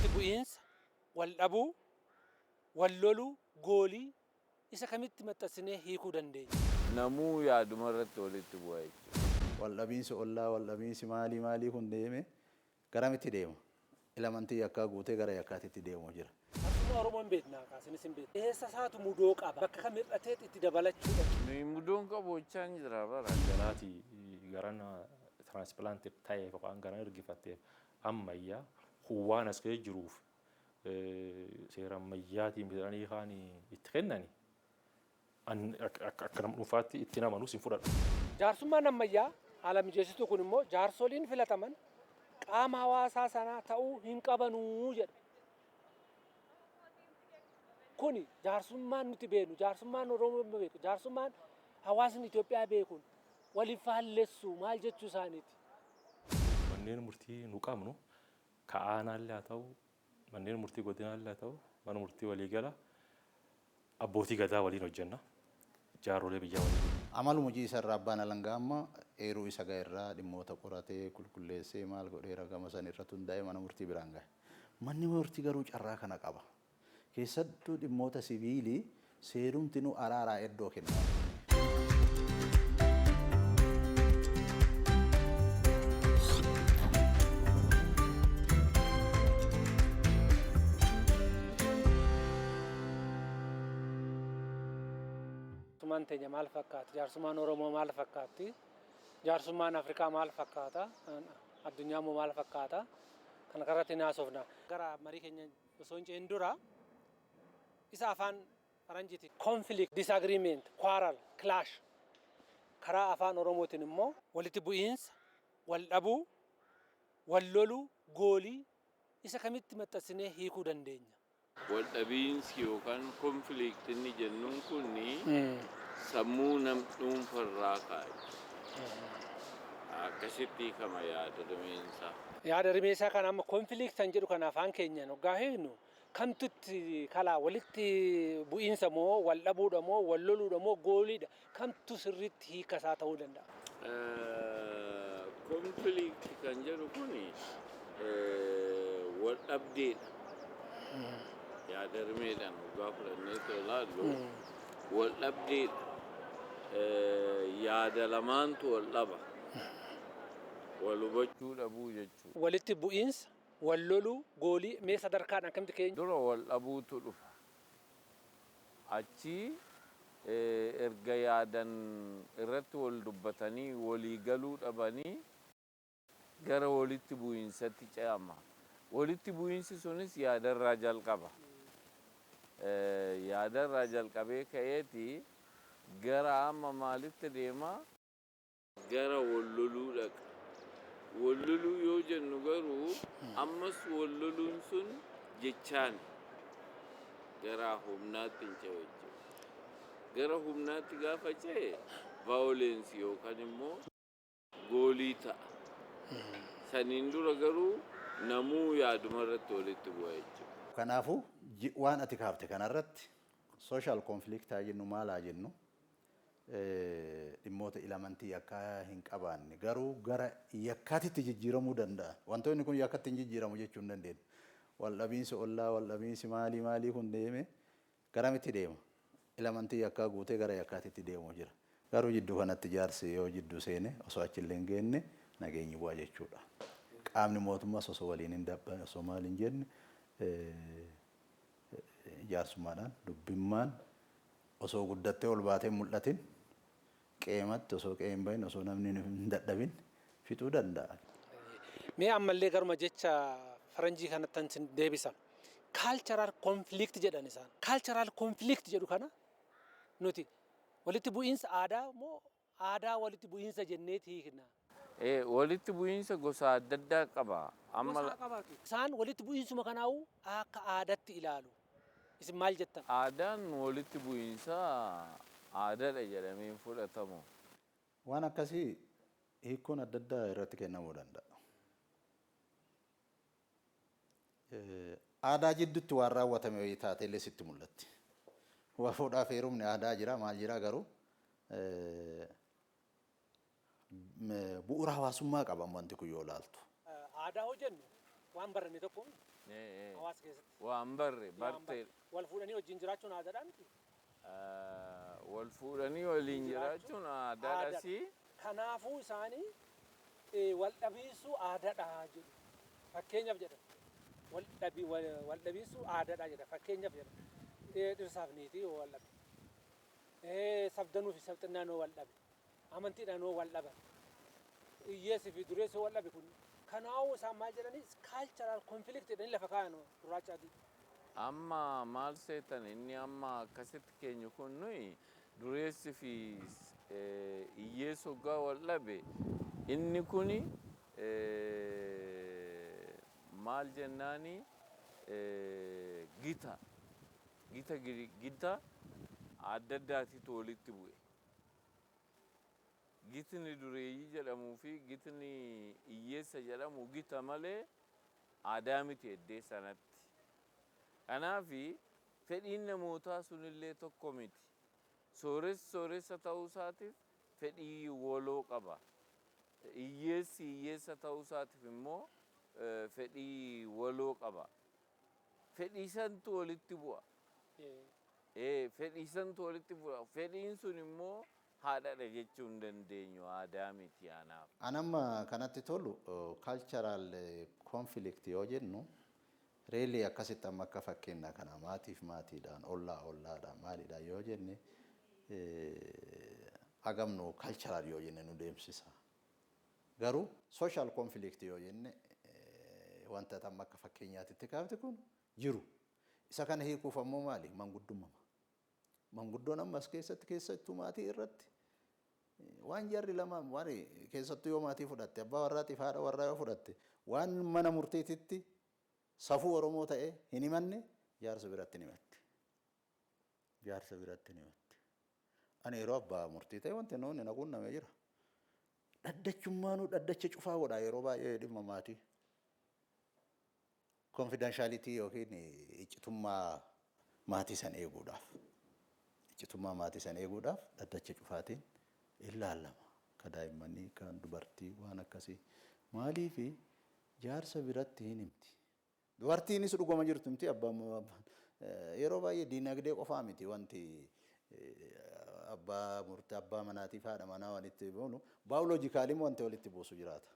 walitti bu'iinsa, wal dhabuu, wal loluu, goolii isa kamitti maxxansinee hiikuu dandeenya? Namuu yaaduma irratti walitti bu'a jechuudha. Wal dhabiinsi ollaa, wal dhabiinsi maalii kun deeme garamitti deema? Ilamantii yakkaa guutee gara yakkaatitti deemu jira. Akkuma Oromoon beeknaa kaasinis hin beekne. Eessa isaatu mudoo qaba? Bakka kam hir'atee itti dabalachuudha? Mudoon qabochaa hin jira bara. Ganaati garana transplanted ta'ee yookaan garana ergifatee ammayyaa waan as ga'ee jiruuf seera ammayyaatiin bitanii kaan itti kennani. Akka nama dhuunfaatti itti namanuus hin fudhadhu. Jaarsummaan ammayyaa haala mijeessituu kun immoo jaarsoliin filataman qaama hawaasaa sanaa ta'uu hin qabanuu jedha. Kuni jaarsummaan nuti beeknu, jaarsummaan Oromoo beeku, jaarsummaan hawaasni Itoophiyaa beekuun waliif faallessu maal jechuu isaaniiti? Manneen murtii nu qabnu ka'aanaallee haa ta'u, manneen murtii godinaallee haa ta'u, mana murtii waliigala abbootii gadaa waliin hojjenna. Jaarolee biyyaa waliin. Amaluma hojii isarraa abbaan alangaa amma eeruu isa gaheerraa dhimmoota qoratee qulqulleessee maal godhee ragama san irratti hundaa'ee mana murtii biraan gahe. Manni murtii garuu carraa kana qaba. Keessattuu dhimmoota siviilii seerumti nu araaraa iddoo kenna. Jaarsummaan teenya maal fakkaata? Jaarsummaan Oromoo maal fakkaatti? Jaarsummaan Afrikaa maal fakkaata? Addunyaa immoo maal fakkaata? Kana irratti naasofna. Gara marii keenya osoo hin ce'in dura isa afaan faranjiiti conflict, disagreement, quarrel, clash. Karaa afaan Oromootiin immoo walitti bu'iinsa, wal dhabuu, wal loluu, goolii isa kamitti maxxansinee hiikuu dandeenya? Wal dhabiinsi yookaan konfiliiktii inni jennuun kunni sammuu nam dhuunfarraa kaa'e. Akkasitti hiikama yaada rimeensaa. Yaada rimeensaa kana amma konfiliiktii jedhu kana afaan keenyaan hoggaa hiiknu kamtutti kalaa walitti bu'iinsa moo wal dhabuudha moo wal loluudha moo gooliidha kamtu sirriitti hiika isaa ta'uu danda'a? Konfiliiktii kan jedhu kuni wal dhabdeedha. Yaada rimeedhaan hoggaa fudhannee ilaallu wal dhabdeedha. Yaada lamaantu wal dhaba. Wal hubachuu dhabuu jechuudha. Walitti bu'iinsa, wal loluu, goolii mee sadarkaan akkamitti keenya? Dura wal dhabuutu dhufa. Achi erga yaadan irratti wal dubbatanii walii galuu dhabanii gara walitti bu'iinsatti ce'ama. Walitti bu'iinsi sunis yaadarraa jalqaba. Yaadarraa jalqabee ka'eeti gara amma maalitti deema? Gara wal loluu dhaqa. Wal loluu yoo jennu garuu ammas wal loluun sun jechaan gara humnaatti hin ce'u jechuudha. Gara humnaatti gaafa ce'e violence yookaan immoo goolii ta'a. Saniin dura garuu namuu yaaduma irratti walitti bu'a jechuudha. Kanaafuu waan ati kaafte kanarratti social conflict haa jennu maal haa jennu dhimmoota ilamantii yakkaa hin qabaanne garuu gara yakkaatitti jijjiiramuu danda'a. Wantoonni kun yakkatti hin jijjiiramu jechuu hin dandeenyu. Wal dhabiinsi ollaa, wal dhabiinsi maalii kun deeme garamitti deema? Ilamantii yakkaa guutee gara yakkaatitti deemu jira. Garuu jidduu kanatti jaarsi yoo jidduu seene osoo achillee hin geenne nageenyi bu'aa jechuudha. Qaamni mootummaas osoo waliin hin dabban osoo maal hin jenne jaarsummaadhaan dubbimmaan osoo guddattee ol baatee mul'atin qeematti osoo qeem bahin osoo namni hin dadhabin fixuu danda'a. Mee ammallee garuma jecha faranjii kanatti deebisa. Cultural conflict jedhan isaan. Cultural conflict jedhu kana nuti walitti bu'iinsa aadaa moo aadaa walitti bu'iinsa jenneeti hiikna? Walitti bu'iinsa gosa adda addaa qaba. Isaan walitti bu'iinsuma kanaa'u akka aadaatti ilaalu. Isin maal jettan? Aadaan walitti bu'iinsa aadaadha jedhamee fudhatamu. Waan akkasii hiikkoon adda addaa irratti kennamuu danda'a. Aadaa jidduutti waan raawwatame taatee illee sitti mul'atti. Waa fuudhaaf heerumni aadaa jira maal jira garuu bu'uura hawaasummaa qaban wanti kun yoo ilaaltu. Aadaa hoo jennu waan baranne tokko Hawaasa keessatti. Waan barre bartee. Wal fuudhanii wajjin jiraachuun aadaadhaa miti. Wal fuudhanii waliin jiraachuun aadaadhaasi. Kanaafuu isaanii wal dhabiisuu aadaadha jedhu. Fakkeenyaaf jedha. Wal dhabiisuu aadaadha jedha. Fakkeenyaaf jedha. Dhirsaaf niitii wal dhabe. Sabdanuu fi sabxinnaan wal dhabe. Amantiidhaan wal dhaban. Hiyyeessii fi dureessi wal dhabe kun. Kanaafuu isaan maal jedhanii cultural conflict jedhanii lafa kaa'an duraachaati. Amma maal seetan inni amma akkasitti keenyu kun nuyi dureessi fi hiyyeessi hoggaa wal dhabe inni kuni maal jennaani gita adda addaatitu walitti bu'e. Gitni dureeyyii jedhamuu fi gitni hiyyeessa jedhamu gita malee aadaa miti eddee sanatti. Kanaafi fedhiin namootaa sunillee tokko miti. Sooressa ta'uu isaatiif fedhii waloo qaba. Hiyyeessa ta'uu isaatiif immoo fedhii waloo qaba. Fedhii santu walitti bu'a. Fedhii santu walitti bu'a. Fedhiin sun immoo haadhaadha jechuu hin dandeenyu aadaa miti anaaf. Anamma kanatti tolu cultural conflict yoo jennu reelii akkasitti amma akka fakkeenya kana maatiif maatiidhaan ollaadhaan maaliidhaan yoo jenne agamnu cultural yoo jenne nu deemsisa. Garuu social conflict yoo jenne wanta amma akka fakkeenyaatti kaafte kun jiru. Isa kana hiikuuf ammoo maali? Manguddummaa. Manguddoon ammas keessattuu maatii irratti waan jarri lamaan waan keessattuu yoo maatii fudhatte abbaa warraatiif haadha warraa yoo fudhatte waan mana murtiititti safuu Oromoo ta'e hin himanne jaarsa biratti hin himatti. Jaarsa biratti hin himatti. Ani yeroo abbaa murtii ta'e wanti noonni naquun namee jira. Dhaddachummaanuu dhaddacha cufaa godha yeroo baay'ee dhimma maatii. Confidentiality yookiin iccitummaa maatii san eeguudhaaf. Iccitummaa maatii san eeguudhaaf dhaddacha cufaatiin ilaalama. Kan daa'immanii kan dubartii waan akkasii. Maaliifi jaarsa biratti hin himti. Dubartiinis dhuguma jirtu miti abbaan yeroo baay'ee diinagdee qofaa miti wanti abbaa murtii abbaa manaatiif haadha manaa walitti buunu baayoloojikaalii wanti walitti buusu jiraata.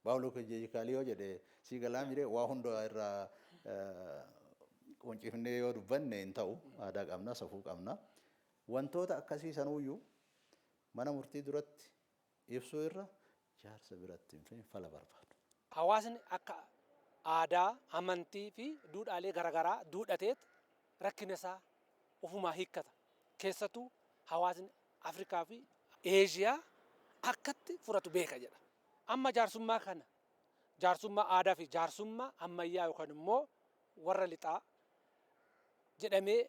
Baayoloojikaalii yoo jedhe sii galaan jedhee waa hunda irraa quncifnee yoo dubbanne hin ta'u aadaa qabna safuu qabna. Wantoota akkasii sanuuyyuu mana murtii duratti ibsuu irra jaarsa biratti fala barbaadu. Hawaasni akka aadaa, amantii fi duudhaalee garaagaraa duudhateet rakkina isaa ofumaa hiikkata. Keessattuu hawaasni Afrikaa fi Eeshiyaa akkatti furatu beeka jedha. Amma jaarsummaa kana jaarsummaa aadaa fi jaarsummaa ammayyaa yookaan immoo warra lixaa jedhamee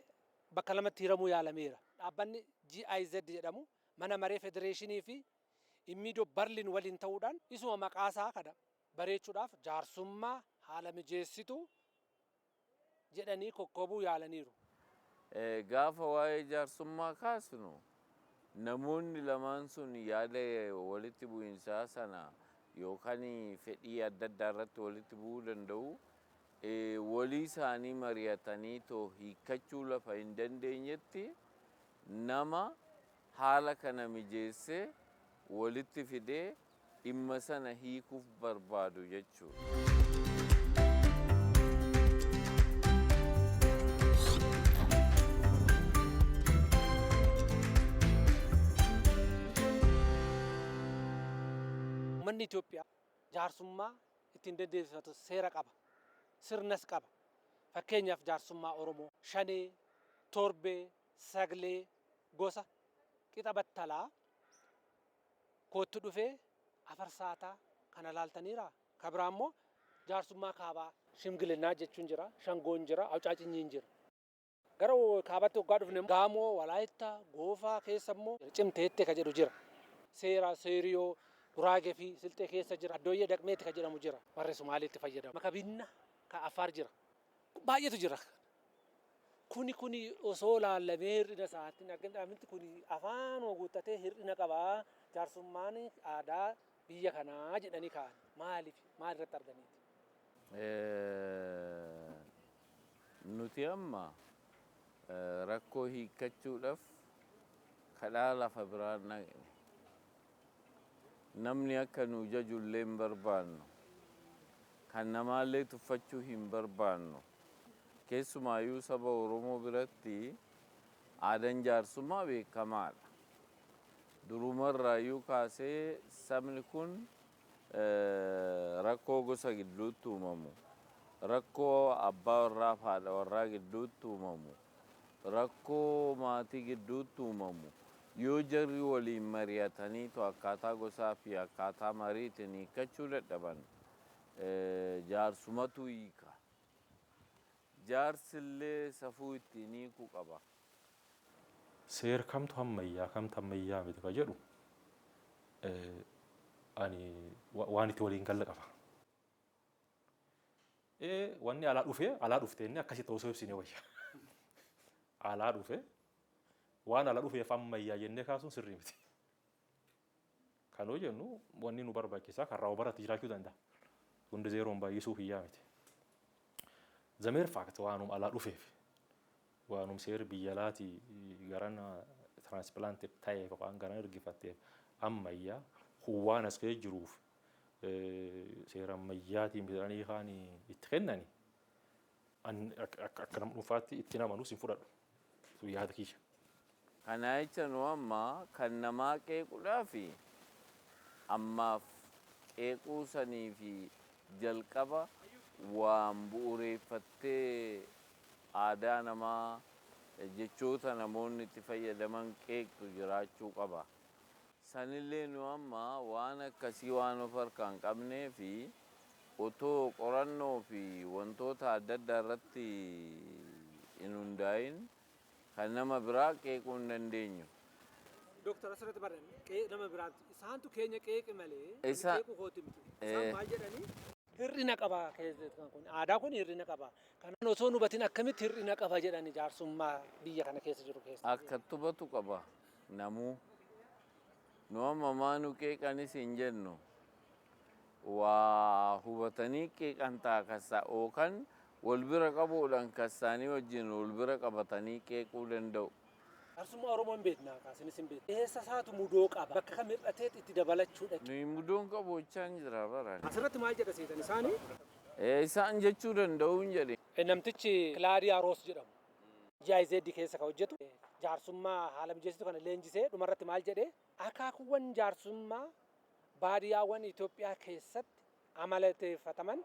bakka lamatti hiramuu yaalameera. Dhaabbanni GIZ jedhamu mana maree federeeshinii fi immiidoo Barliin waliin ta'uudhaan isuma maqaasaa kana bareechuudhaaf jaarsummaa haala mijeessitu jedhanii kokkobuu yaalaniiru. Gaafa waa'ee jaarsummaa kaasnu namoonni lamaan sun yaada walitti bu'insaa sana yookaan fedhii adda addaa irratti walitti bu'uu danda'u. Walii isaanii mari'atanii too hiikkachuu lafa hin dandeenyetti nama haala kana mijeessee walitti fidee dhimma sana hiikuuf barbaadu jechuudha. Uummanni Itoophiyaa jaarsummaa ittiin deddeebifatu seera qaba. Sirnas qaba. Fakkeenyaaf jaarsummaa Oromoo shanee, torbee, saglee, gosa qixa battalaa kootti dhufee afarsaataa kana laaltaniira. Kabiraan immoo jaarsummaa kaabaa shimgilinaa jechuun jira, shangoon jira, awcaacinyiin jira. Gara kaabatti waggaa dhufne Gaamoo, Walaayittaa, Goofaa keessa immoo cimteetti ka jedhu jira. Seera, seeriyoo, Guraagee fi Silxee keessa jira. Addooyyee Daqmeetti ka jedhamu jira. Warri Sumaaleetti fayyadamu. Makabinna ka Affaar jira. Baay'eetu jira. Kuni osoo laallamee hir'ina isaatiin argamti kuni afaan guuttatee hir'ina qabaa. Jaarsummaan aadaa biyya kanaa jedhanii kaa'an. Maaliif? Maal irratti arganiiti? nuti amma rakkoo hiikkachuudhaaf kadhaa lafa biraan naqne. Namni akka nu jajullee hin barbaannu. Kan namaallee tuffachuu hin barbaannu. Keessumaayyuu saba Oromoo biratti aadaan jaarsummaa beekamaadha. Durumarraayyuu kaasee sabni kun rakkoo gosa gidduutti uumamu. Rakkoo abbaa warraa fi haadha warraa gidduutti uumamu. Rakkoo maatii gidduutti uumamu. Yoo jarri waliin mari'ataniitu akkaataa gosaa fi akkaataa mariitiin hiikkachuu dadhaban jaarsumatu hiika. Jaarsillee safuu ittiin hiikuu qaba. Seera kamtu ammayyaa kamtu ammayyaa miti ka jedhu ani waan itti waliin galla qaba. Wanni alaa dhufte inni akkasitti osoo ibsine wayya. Alaa dhufe waan alaa dhufeef ammayyaa jennee kaasuun sirrii miti. Kanoo jennu wanni nu barbaachisaa kan raawwa baratti jiraachuu danda'a. Hundi zeeroon baay'isuuf hiyyaa miti. Zameer faakti waanum alaa dhufeef waanum seera biyya alaatii garana transplanted ta'eef yookaan garana ergifatteef ammayyaa waan as ka'ee jiruuf seera ammayyaatiin bitanii kaan itti kennani akka nama dhuunfaatti itti namanus hin fudhadhu. Yaada kiyya. Kana jecha nu amma kan namaa qeequudhaa fi ammaaf qeequu sanii fi jalqaba waan bu'uureeffattee aadaa namaa jechoota namoonni itti fayyadaman qeeqtu jiraachuu qaba. Sanillee nu amma waan akkasii waan of harkaan qabnee fi otoo qorannoo fi wantoota adda addaa irratti hin hundaa'in kan nama biraa qeequu hin dandeenyu. Doktor asirratti barreeffame nama biraatti isaantu keenya qeeqe malee qeequu kooti miti. Isaan maal jedhanii hir'ina qaba keessatti kun aadaa kun hir'ina qaba. Kanaan osoo nu hubatin akkamitti hir'ina qaba jedhanii jaarsummaa biyya kana keessa jiru keessa. Akka tubatu qaba namuu. Nu amma maanu qeeqanis hin jennu. Waa hubatanii qeeqan ta'a kassaa yookaan wal bira qabuudhaan kassaanii wajjin wal bira qabatanii qeequu danda'u. Jaarsummaa Oromoon beeknaa kaasinis hin beekne. Eessa isaatu mudoo qaba bakka kam hir'ateet itti dabalachuudha. Nuyi mudoon qabu jechaan jira baraan. Asirratti maal jedha seetan isaanii? Isaan jechuu danda'u hin jedhe. Namtichi Kilaadiyaa Roos jedhamu. GIZ keessa ka hojjetu. Jaarsummaa haala mijeessitu kana leenjisee dhumarratti maal jedhee akaakuuwwan jaarsummaa baadiyyaawwan Itoophiyaa keessatti amaleeffataman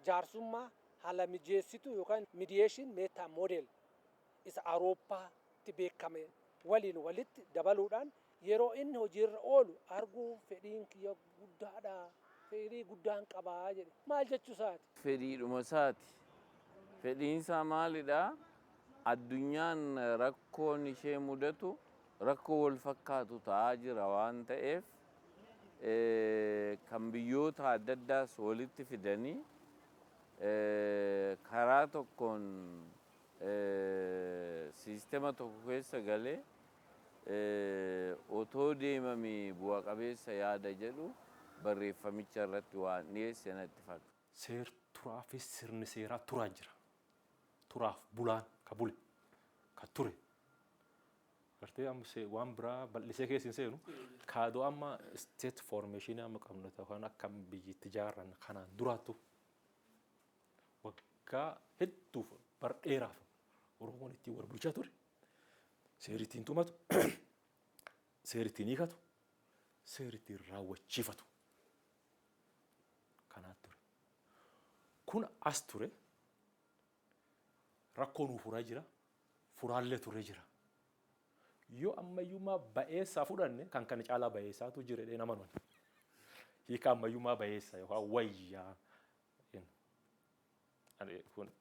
jaarsummaa haala mijeessitu yookaan mediation meta model isa Awurooppaatti beekame waliin walitti dabaluudhaan yeroo inni hojiirra oolu arguu fedhiin kiyya guddaadha. Fedhii guddaan qabaa jedhe. Maal jechuu isaati? Fedhiidhuma isaati. Fedhiinsaa maalidhaa? Addunyaan rakkoon ishee mudatu rakkoo wal fakkaatu ta'aa jira waan ta'eef kan biyyoota adda addaas walitti fidanii karaa tokkoon siistema tokko keessa galee otoo deemamee bu'a qabeessa yaada jedhu barreeffamicha irratti waan dhiyeesse natti fakkaata. Seer turaafis sirni seeraa turaa jira. Turaaf bulaan ka bule ka ture. Gartee amma waan biraa bal'isee keessa hin seenu kaadoo amma state formation amma qabnu ta'an akkam biyyitti ijaarran kanaan duraattu waggaa hedduuf bar dheeraaf Oromoon ittiin wal bulchaa ture. Seerri ittiin tumatu, seerri ittiin hiikatu, seerri ittiin raawwachiifatu. Kanaan ture. Kun as ture. Rakkoo nuu furaa jira. Furaallee turee jira. Yoo ammayyummaa ba'eessaa fudhanne kan kana caalaa ba'eessaatu jira jedhee nama nuni. Hiika ammayyummaa ba'eessaa yookaan wayyaa. Kun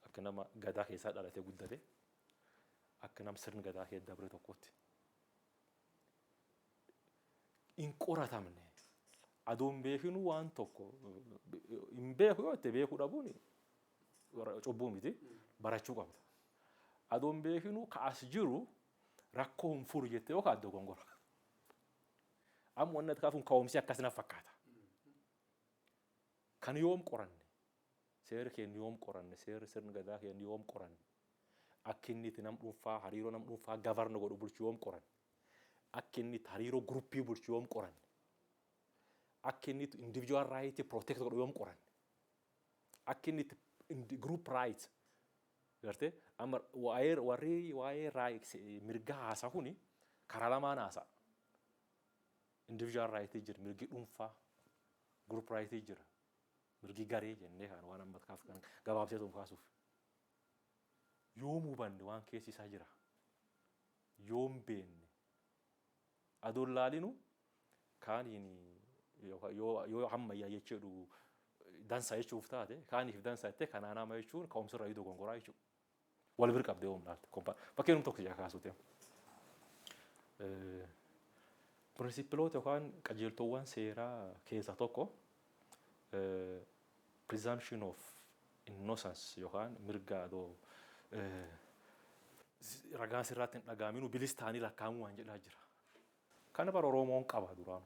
akka nama gadaa keessaa dhalatee guddate akka nama sirni gadaa keessa dabre tokkotti. In qoratamne adoon beekinu waan tokko hin beeku yoo ta'e beekuu dhabuun cubbuu miti barachuu qabda. Adoon beekinu kaas jiru rakkoo hin furu jettee yookaan adda gongora. Amma wanni kaafuun ka'umsi akkasina fakkaata. Kan yoom qoranne seera keenya yoom qoranne seera sirna gadaa keenya yoom qoranne akka inni itti nam dhuunfaa hariiroo nam dhuunfaa gavarna godhu bulchu yoom qoranne akka inni itti hariiroo guruppii bulchu yoom qoranne akka inni itti individual right protect godhu yoom qoranne akka inni itti group right gartee amma waa'ee right mirga haasaa kuni karaa lamaan haasaa individual right jira mirgi dhuunfaa group right jira mirgi garee jennee kan waan amma kaaf kan gabaabsee tuun kaasuuf yoom hubanne waan keessi isaa jira yoom beenne aduun laalinu kaaniin yoo hammayyaa jechuudha dansaa jechuuf taate kaaniif dansaa jettee kanaan amma jechuun ka'umsirra yoo dogongoraa jechuudha wal bira qabdee yoom laalte bakkeen tokko jaa kaasuute pirinsippiloota yookaan qajeeltowwan seeraa keessaa tokko presumption of innocence yookaan mirga adoo ragaa sirraatti hin dhagaaminu bilis ta'anii lakkaa'amuu waan jedhaa jira. Kana bara Oromoon qaba duraan.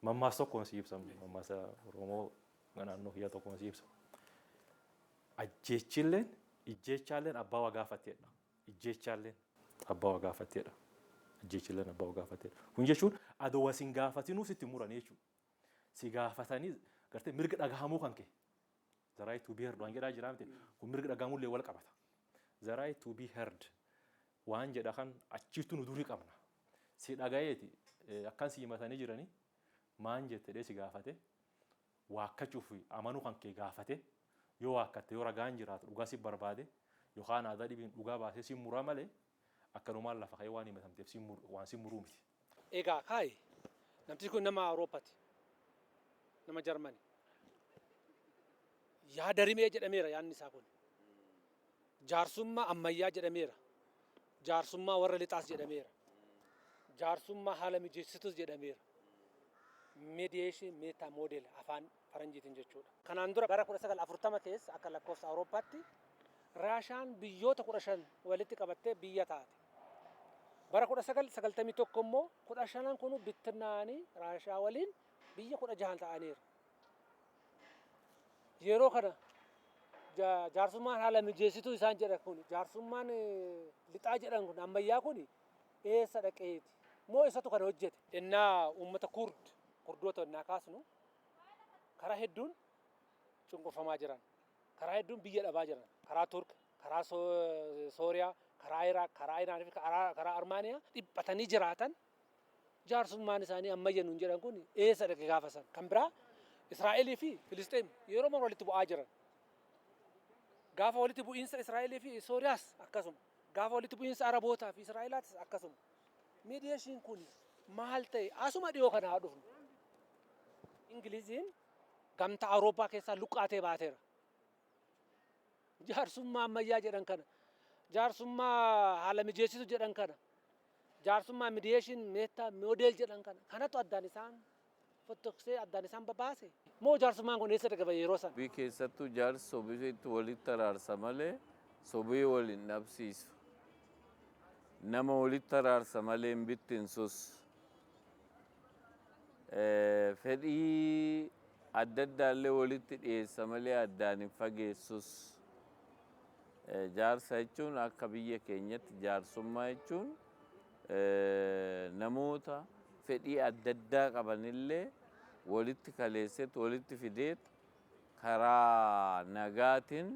Mammaas tokkoon si ibsa mammaasa Oromoo naannoo hiyyaa tokkoon si ibsa. Ijjeechaalleen abbaa waa gaafatteedha. Ijjeechaalleen abbaa waa gaafatteedha. Ijjeechaalleen abbaa waa gaafatteedha. Kun jechuun adoo wasiin gaafatinuu sitti muranii jechuudha. Si gaafatanii gartee mirga dhagahamuu kan kee. The right to be heard waan jedhaa jira miti. Kun mirga dhagahamuullee wal qabata. The right to be heard waan jedha kan achiitu nu durii qabna. Si dhagayeeti akkan si himatanii jiranii maan jettee si gaafate waakkachuuf amanuu kan kee gaafate yoo waakkatte yoo ragaan jiraatu dhugaa si barbaade yookaan aadaa dhibiin dhugaa baasee si muraa malee akkanumaan lafa ka'ee waan himatamteef waan si muruu miti. Egaa kaayi namtichi kun nama Awurooppaati. Nama Jarmani. Yaada rimee jedhameera yaadni isaa kun. Jaarsummaa ammayyaa jedhameera. Jaarsummaa warra lixaas jedhameera. Jaarsummaa haala mijeessitus jedhameera. Mediation meta model afaan faranjiitiin jechuudha. Kanaan dura bara 1940 keessa akka lakkoofsa Awurooppaatti Raashaan biyyoota 15 walitti qabattee biyya taate. Bara 1991 immoo 15 kun bittinnaanii Raashaa waliin biyya 16 ta'aniiru. Yeroo kana jaarsummaan haala mijeessituu isaan jedhan kun jaarsummaan lixaa jedhan kun ammayyaa kun eessa dhaqeeti moo isatu kana hojjete innaa uummata kurdoota innaa kaasnu karaa hedduun cunqurfamaa jiran karaa hedduun biyya dhabaa jiran karaa Turk karaa Sooriyaa karaa Iraaq karaa Iraan fi karaa Armaaniyaa dhiphatanii jiraatan jaarsummaan isaanii ammayya nuun jedhan kun eessa dhaqe gaafasan kan biraa Israa'elii fi Filisxeem yeroo mara walitti bu'aa jiran. Gaafa walitti bu'iinsa Israa'elii fi Sooriyaas akkasuma. Gaafa walitti bu'iinsa Arabootaa fi Israa'elaatis akkasuma. Mediation kun maal ta'e asuma dhiyoo kana haa dhufnu. Ingiliziin gamtaa Awurooppaa keessaa luqqaatee baateera. Jaarsummaa ammayyaa jedhan kana. Jaarsummaa haala mijeessitu jedhan kana. Jaarsummaa mediation meta model jedhan kana. Kanatu addaan isaan fottoksee addaan isaan babaase. Moo jaarsummaan kun eessa dhaqaba yeroo sana? Biyya keessattuu jaarsi sobiitti walitti araarsa malee sobii waliin dhabsiisu. Nama walitti araarsa malee hin bittinsus. Fedhii adda addaallee walitti dhiyeessa malee addaan hin fageessus. Jaarsa jechuun akka biyya keenyatti jaarsummaa jechuun namoota fedhii adda addaa qabanillee walitti kaleesseet walitti fideet karaa nagaatiin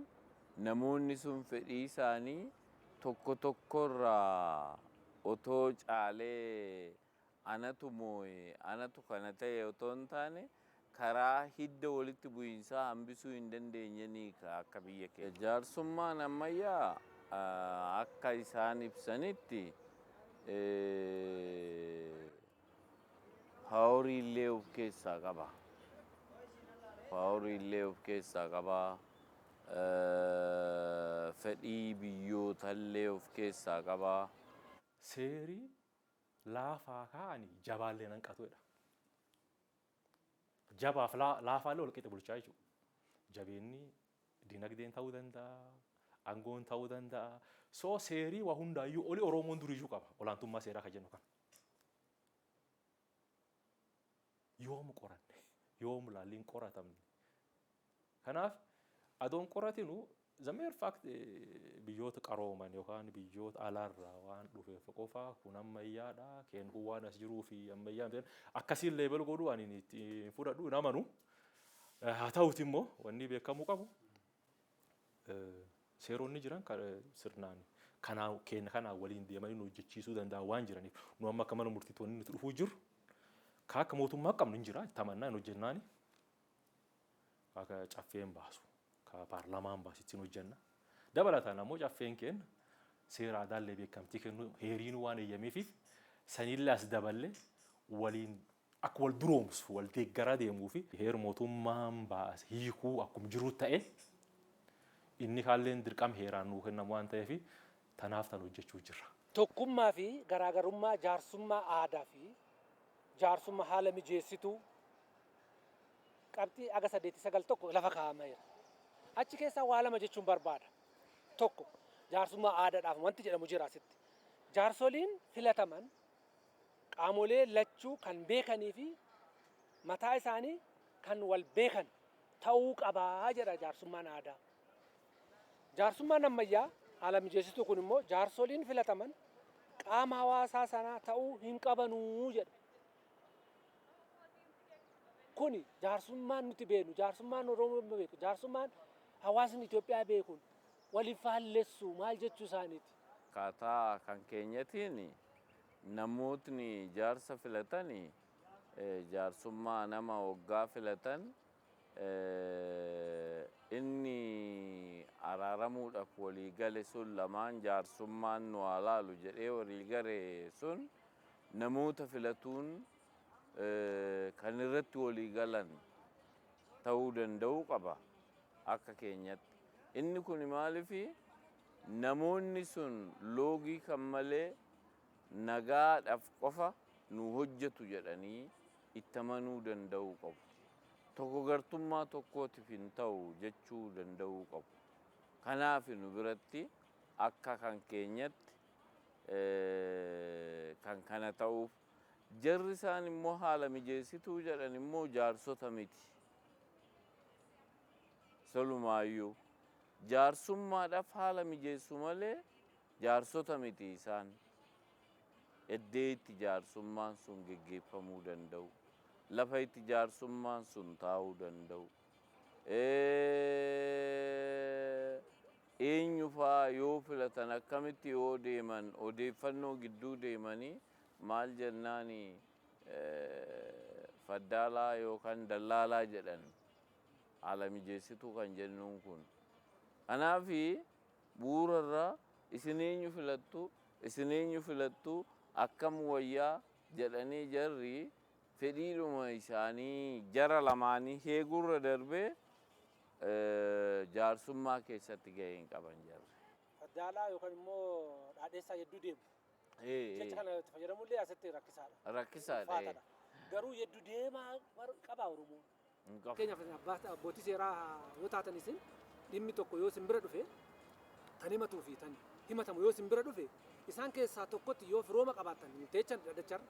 namoonni sun fedhii isaanii tokko tokkorraa otoo caalee anatu moo'e anatu kana ta'e otoo hin taane karaa hidda walitti bu'iinsaa hambisuu hin dandeenyanii akka biyya keenya. Jaarsummaan ammayyaa akka isaan ibsanitti Paaworii of keessaa qaba. Paaworii of keessaa qaba. Fedhii biyyootallee of keessaa qaba. Seerii laafaa kaa'anii jabaallee nan qatuudha. Jabaaf laafaallee wal qixa bulchaa jechuudha. Jabeenni dinagdeen ta'uu danda'a, aangoon ta'uu danda'a. Soo seerii waa hundaayyuu oli Oromoon duriyyuu qaba. Olaantummaa seeraa kan jennu kan. Yoom qoranne yoom laalliin qoratamne Kanaaf adoon qoratinu the mere fact biyyoota qarooman yookaan biyyoota alaarraa waan dhufeef qofaa kun ammayyaadha keen kun waan as jiruu fi ammayyaan ta'an akkasiin leebel godhuu ani itti fudhadhu namanu haa ta'uuti immoo wanni beekamuu qabu seeronni jiran sirnaan kanaa keenya kanaa waliin deemanii nu hojjechiisuu danda'an waan jiraniif nu amma akka mana murtiitti wanni nuti dhufuu jiru akka mootummaa qabnu hin jira tamannaa hin hojjennaani akka caffeen baasu ka paarlaamaan baasittiin hojjenna dabalataan ammoo caffeen keenya seera aadaallee beekamtii kennu heeriin waan eeyyameefiif sanillee as daballee waliin akka wal duroomsu wal deeggaraa deemuu fi heera mootummaan baase hiikuu akkuma jiru ta'e inni kaalleen dirqama heeraan nuu kennamu waan ta'eef tanaaf tan hojjechuu jirra. Tokkummaa fi garaagarummaa jaarsummaa aadaa fi jaarsummaa haala mijeessituu qabxii aga 8-9 lafa kaa'ameera. Achi keessaa waa lama jechuun barbaada. Tokko jaarsummaa aadaadhaaf wanti jedhamu jira asitti. Jaarsoliin filataman qaamolee lachuu kan beekanii fi mataa isaanii kan wal beekan ta'uu qabaa jedha jaarsummaan aadaa. Jaarsummaan ammayyaa haala mijeessituu kun immoo jaarsoliin filataman qaama hawaasaa sanaa ta'uu hin qabanuu jedha. Kuni jaarsummaan nuti beeknu, jaarsummaan Oromoo beeku, jaarsummaan hawaasni Itoophiyaa beekuun waliif faallessu maal jechuu isaaniiti. Akkaataa kan keenyatiin namootni jaarsa filatanii jaarsummaa nama waggaa filatan inni araaramuudhaaf walii gale sun lamaan jaarsummaan nu haa laalu jedhee walii gale sun namoota filatuun kan irratti walii galan ta'uu danda'u qaba akka keenyatti. Inni kun maaliifi namoonni sun loogii kan malee nagaadhaaf qofa nu hojjetu jedhanii itti amanuu danda'uu qabu. Tokko gartummaa tokkootiif hin ta'u jechuu danda'uu qabu. Kanaaf nu biratti akka kan keenyatti kan kana ta'uuf jarri isaan immoo haala mijeessituu jedhan immoo jaarsota miti. Salumaayyuu jaarsummaadhaaf haala mijeessu malee jaarsota miti isaan. Eddee itti jaarsummaan sun geggeeffamuu danda'u. Lafa itti jaarsummaan sun taa'uu danda'u. Eenyu fa'aa yoo filatan akkamitti yoo deeman odeeffannoo gidduu deemanii maal jennaani faddaalaa yookaan dallaalaa jedhan haala mijeessituu kan jennuun kun. Kanaafi bu'uurarraa isin eenyu filattu akkam wayyaa jedhanii jarri fedhiidhuma isaanii jara lamaanii heegurra darbee jaarsummaa keessatti gahee hin qaban jarri. Faddaalaa yookaan immoo dhaadheessaa hedduu deemu. Jecha kana itti fayyadamullee asitti rakkisaadha. Rakkisaadha. Garuu hedduu deemaa qaba Oromoon. Fakkeenyaaf abbootii seeraa yoo taatan isin dhimmi tokko yoo isin bira dhufe kan himatuu fi kan himatamu yoo isin bira dhufe isaan keessaa tokkotti yoo firooma qabaatan hin teechan dhadhacharra.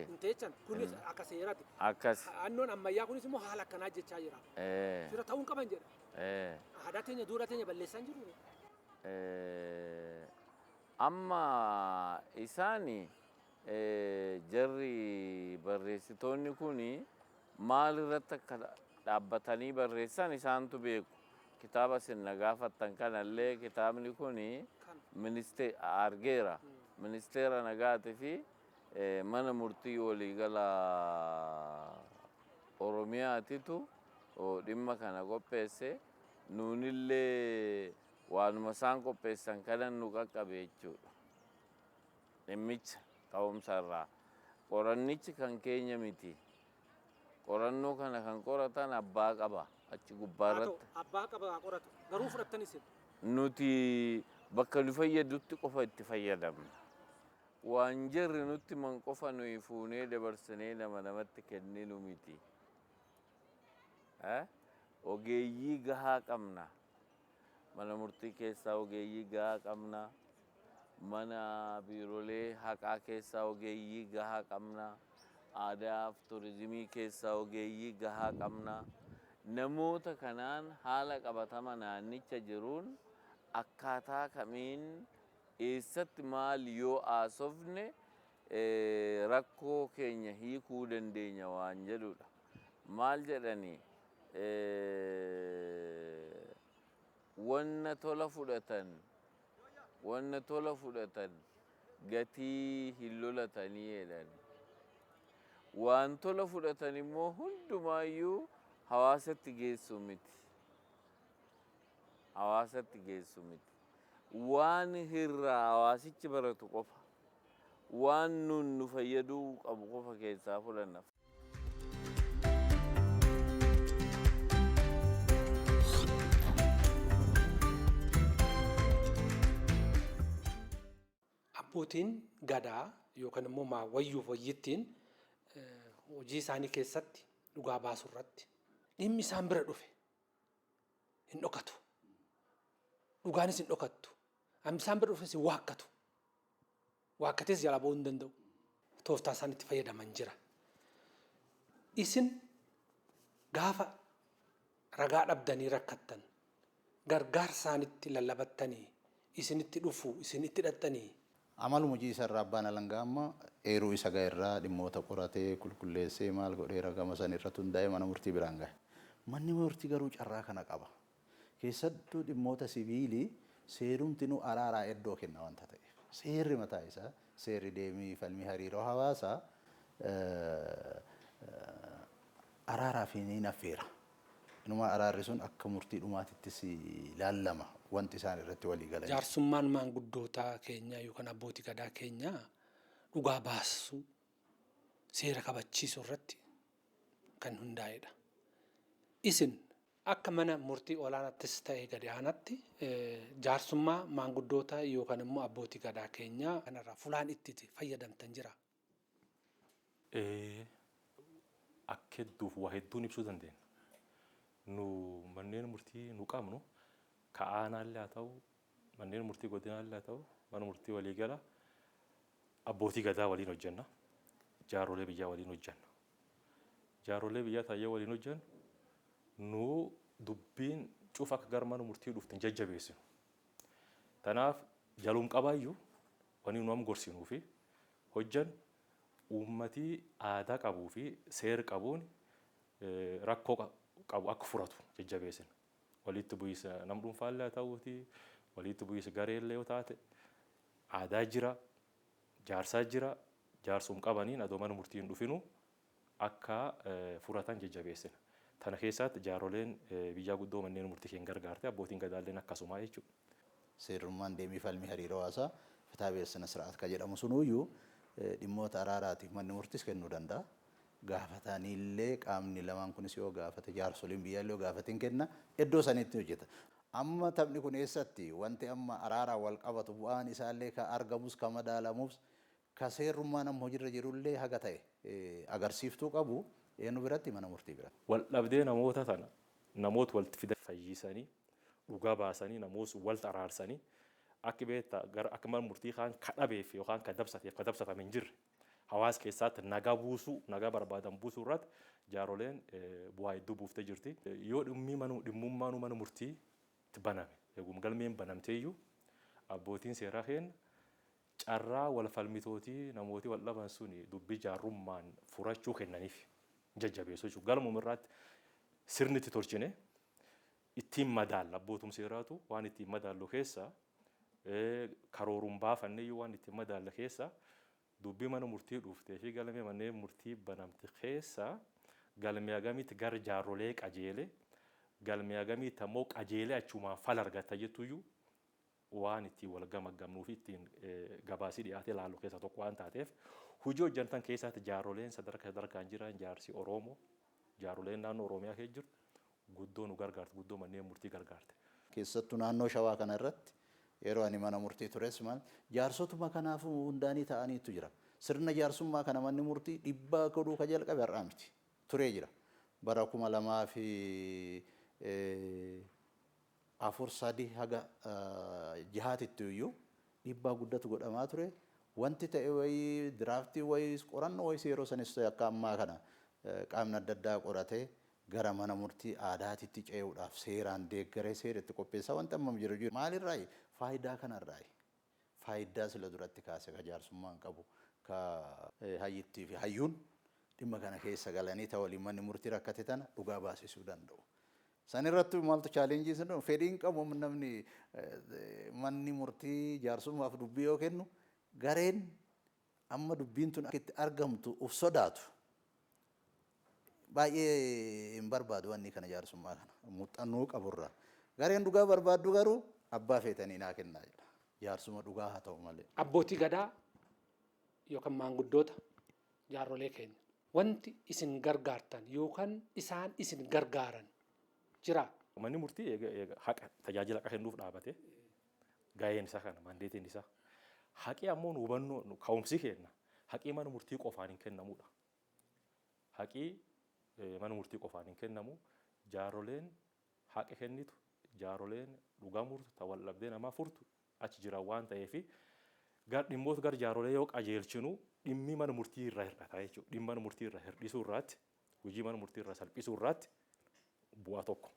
Hin teechan kunis akka seeraati. Akkas. Annoon ammayyaa kunis immoo haala akkanaa jechaa jira. Fira ta'uu hin qaban jedha. Aadaa teenya duudhaa teenya balleessaan jiru. Amma isaani jarri barreessitoonni kuni maal irratti akka dhaabbatanii barreessan isaantu beeku. Kitaaba isin na gaafattan kanallee kitaabni kuni argeera. Ministeera nagaatii fi mana murtii waliigala Oromiyaatitu dhimma kana qopheesse. Nuunillee waanuma isaan qopheessan kanan nu qaqqabe jechuudha. Dhimmicha ta'umsarraa. Qorannichi kan keenya miti. Qorannoo kana kan qoratan abbaa qaba achi gubbaarratti. Abbaa qaba qoratu garuu fudhattanii isin. Nuti bakka nu fayyadutti qofa itti fayyadamna. Waan jarri nutti man qofa nuyi fuunee dabarsinee namatti kenninu miti. Ogeeyyii gahaa qabna. Mana murtii keessaa ogeeyyii gahaa qabna. Mana biiroolee haqaa keessaa ogeeyyii gahaa qabna. Aadaa fi turizimii keessaa ogeeyyii gahaa qabna. namoota kanaan haala qabatama naannicha jiruun akkaataa kamiin eessatti maal yoo haasofne rakkoo keenya hiikuu dandeenya waan jedhudha. Maal jedhani wanna tola fudhatan gatii hin lolatanii jedhan. Waan tola fudhatan immoo hundumaayyuu hawaasatti geessu miti. Hawaasatti geessu miti. Waan hirraa hawaasichi baratu qofa. Waan nun nu fayyaduu qabu qofa keessaa fudhanna. Abbootiin gadaa yookaan immoo wayyuuf wayyittiin hojii isaanii keessatti dhugaa baasuu irratti dhimmi isaan bira dhufe hin dhokatu. Dhugaanis hin dhokattu. Hammi isaan bira dhufes hin waakkatu. Waakkatees jalaa ba'uu hin danda'u. Tooftaa isaan itti fayyadaman jira. Isin gaafa ragaa dhabdanii rakkattan gargaarsa isaanitti lallabattanii isinitti dhufu isinitti hidhattanii. Amaluma hojii isa irraa abbaan alangaa amma eeruu isa gahe irraa dhimmoota qoratee qulqulleessee maal godhee ragama san irratti hundaa'ee mana murtii biraan gahe. Manni murtii garuu carraa kana qaba. Keessattuu dhimmoota siviilii seerumti nu araaraa iddoo kenna wanta ta'eef. Seerri mataa isaa seerri deemii falmii hariiroo hawaasaa araaraa fi ni naffeera. Inuma araarri sun akka murtii dhumaatittis ilaallama wanti isaan irratti walii galan. Jaarsummaan maanguddootaa keenyaa yookaan abbootii gadaa keenyaa dhugaa baasuu seera kabachiisuu irratti kan hundaa'edha. Isin akka mana murtii olaanaattis ta'ee gadi aanaatti jaarsummaa maanguddootaa yookaan immoo abbootii gadaa keenyaa kanarraa fulaan itti fayyadamtan jira. Akka hedduuf waa hedduun ibsuu dandeenya. Nu manneen murtii nu qabnu ka aanaallee haa ta'u manneen murtii godinaallee haa ta'u mana murtii waliigala abbootii gadaa waliin hojjenna. Jaarsolee biyyaa waliin hojjenna. Jaarsolee biyyaa taa'ee waliin hojjennu nu dubbiin cufa akka gara mana murtii dhuftin jajjabeessinu. Tanaaf jaluun qabaayyuu wani nu am gorsinuu fi hojjennu uummatii aadaa qabuu fi seera qabuun rakkoo qabu akka furatu jajjabeessina. Walitti bu'iinsa nam dhuunfaallee haa ta'uuti walitti bu'iinsa gareellee yoo taate aadaa jira jaarsaa jira jaarsum qabaniin adoo mana murtii hin dhufinu akka furatan jajjabeessina. Tana keessatti jaarsoleen biyyaa guddoo manneen murtii keenya gargaarte abbootiin gadaalleen akkasuma jechuudha. Seerummaan deemii falmii hariiroo hawaasaa fitaa beessina sir'aat ka jedhamu sunuyyuu dhimmoota araaraatiif manni murtiis kennuu danda'a. Gaafataniillee qaamni lamaan kunis yoo gaafate jaarsoliin biyyaallee yoo gaafatiin kenna iddoo sanitti hojjeta. Amma taphni kun eessatti wanti amma araaraa wal qabatu bu'aan isaallee ka argamus ka madaalamus ka seerummaan amma hojiirra jirullee haga ta'e agarsiiftuu qabu eenyu biratti mana murtii biratti. Wal dhabdee namoota tana namoota walitti fida fayyisanii dhugaa baasanii namoota walitti araarsanii akka beektaa gara akka mana murtii kaan kadhabeef yookaan ka dabsatame hin jirre. Hawaasa keessatti nagaa buusuu nagaa barbaadan buusuu irratti jaarsoleen bu'aa hedduu buuftee jirti. Yoo dhimmummaan mana murtii itti baname eegum galmeen banamteeyyuu abbootiin seeraa keenya carraa wal falmitootii namooti wal dhaban suni dubbii jaarrummaan furachuu kennaniif jajjabeessuu jechuudha. Galmuma irratti sirni itti tolchine ittiin madaalla abbootum seeraatu waan ittiin madaallu keessaa karooruun baafanneeyyuu waan ittiin madaalla keessaa dubbii mana murtii dhuftee fi galmee manneen murtii banamte keessa galmee agamiitti gara jaarsolee qajeelee galmee agamiitti ammoo qajeelee achumaan fala argata jettuyyuu waan ittiin wal gamaggamnuu fi ittiin gabaasii dhiyaatee ilaallu keessa tokko waan taateef hojii hojjantan keessatti jaarsoleen sadarkaan jiran jaarsi Oromoo jaarsoleen naannoo Oromiyaa keessa jirtu guddoo nu gargaarte guddoo manneen murtii gargaarte. Keessattuu naannoo Shawaa kana irratti yeroo ani mana murtii tures maal jaarsotuma kanaaf hundaanii ta'aniitu jira. Sirna jaarsummaa kana manni murtii dhibbaa godhuu ka jalqabe har'aa miti turee jira. Bara 2004 haga jihaatitti iyyuu dhibbaa guddatu godhamaa ture. Wanti ta'e wayii diraaftii wayii qorannoo wayii yeroo sanis akka ammaa kana qaamni adda addaa qoratee gara mana murtii aadaatitti ce'uudhaaf seeraan deeggaree seeratti qopheessaa wanti ammam jiru jiru. Maalirraayi? Faayidaa kanarraayi. Faayidaa sila duratti kaase ka jaarsummaan qabu ka hayyittii fi hayyuun dhimma kana keessa galanii ta'u waliin manni murtii rakkate tana dhugaa baasisuu danda'u. San irratti maaltu chaalenjii sun fedhiin qabu namni manni murtii jaarsummaaf dubbii yoo kennu gareen amma dubbiin tun akka itti argamtu uf sodaatu. Baay'ee hin barbaadu wanni kana jaarsummaa kana muuxannoo qaburraa. Gareen dhugaa barbaaddu garuu abbaa feetanii naa kennaa jedha. Jaarsuma dhugaa haa ta'u malee. Abbootii gadaa yookaan maanguddoota jaarrolee keenya wanti isin gargaartan yookaan isaan isin gargaaran jira. Manni murtii haqa tajaajila akka kennuuf dhaabate gaheen isaa kana mandeetiin isaa. Haqi ammoo hubannoo ka'umsi kenna. Haqi mana murtii qofaan hin kennamudha. Haqi mana murtii qofaan hin kennamu. Jaarroleen haqa kennitu, jaarroleen dhugaa murtu, ta'uu dhabdee namaa furtu achi jira waan ta'eef dhimmoota gara jaarrolee yoo qajeelchinu dhimmi mana murtii irraa hir'ata jechuudha. Dhimma mana murtii irraa hir'isuu irraatti, hojii mana murtii irraa salphisuu irraatti bu'aa tokko.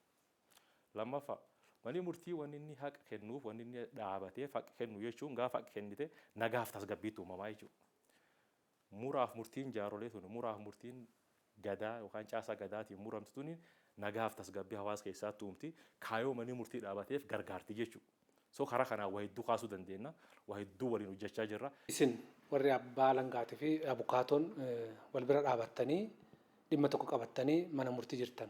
Lammaffaa manni murtii wanni inni haqa kennuuf wanni inni dhaabatee haqa kennu jechuun gaafa haqa kennite nagaaf tasgabbiitti uumamaa jechuudha. Muraaf murtiin jaarrolee tuni muraaf murtiin gadaa yookaan caasaa gadaatiin muramtu tuni nagaaf tasgabbii hawaasa keessaatti uumti kaayoo manni murtii dhaabateef gargaarti jechuudha. So karaa kanaan waa hedduu kaasuu dandeenya. Waa hedduu waliin hojjechaa jirra. Isin warri abbaa langaatii fi abukaatoon wal bira dhaabattanii dhimma tokko qabattanii mana murtii jirtan.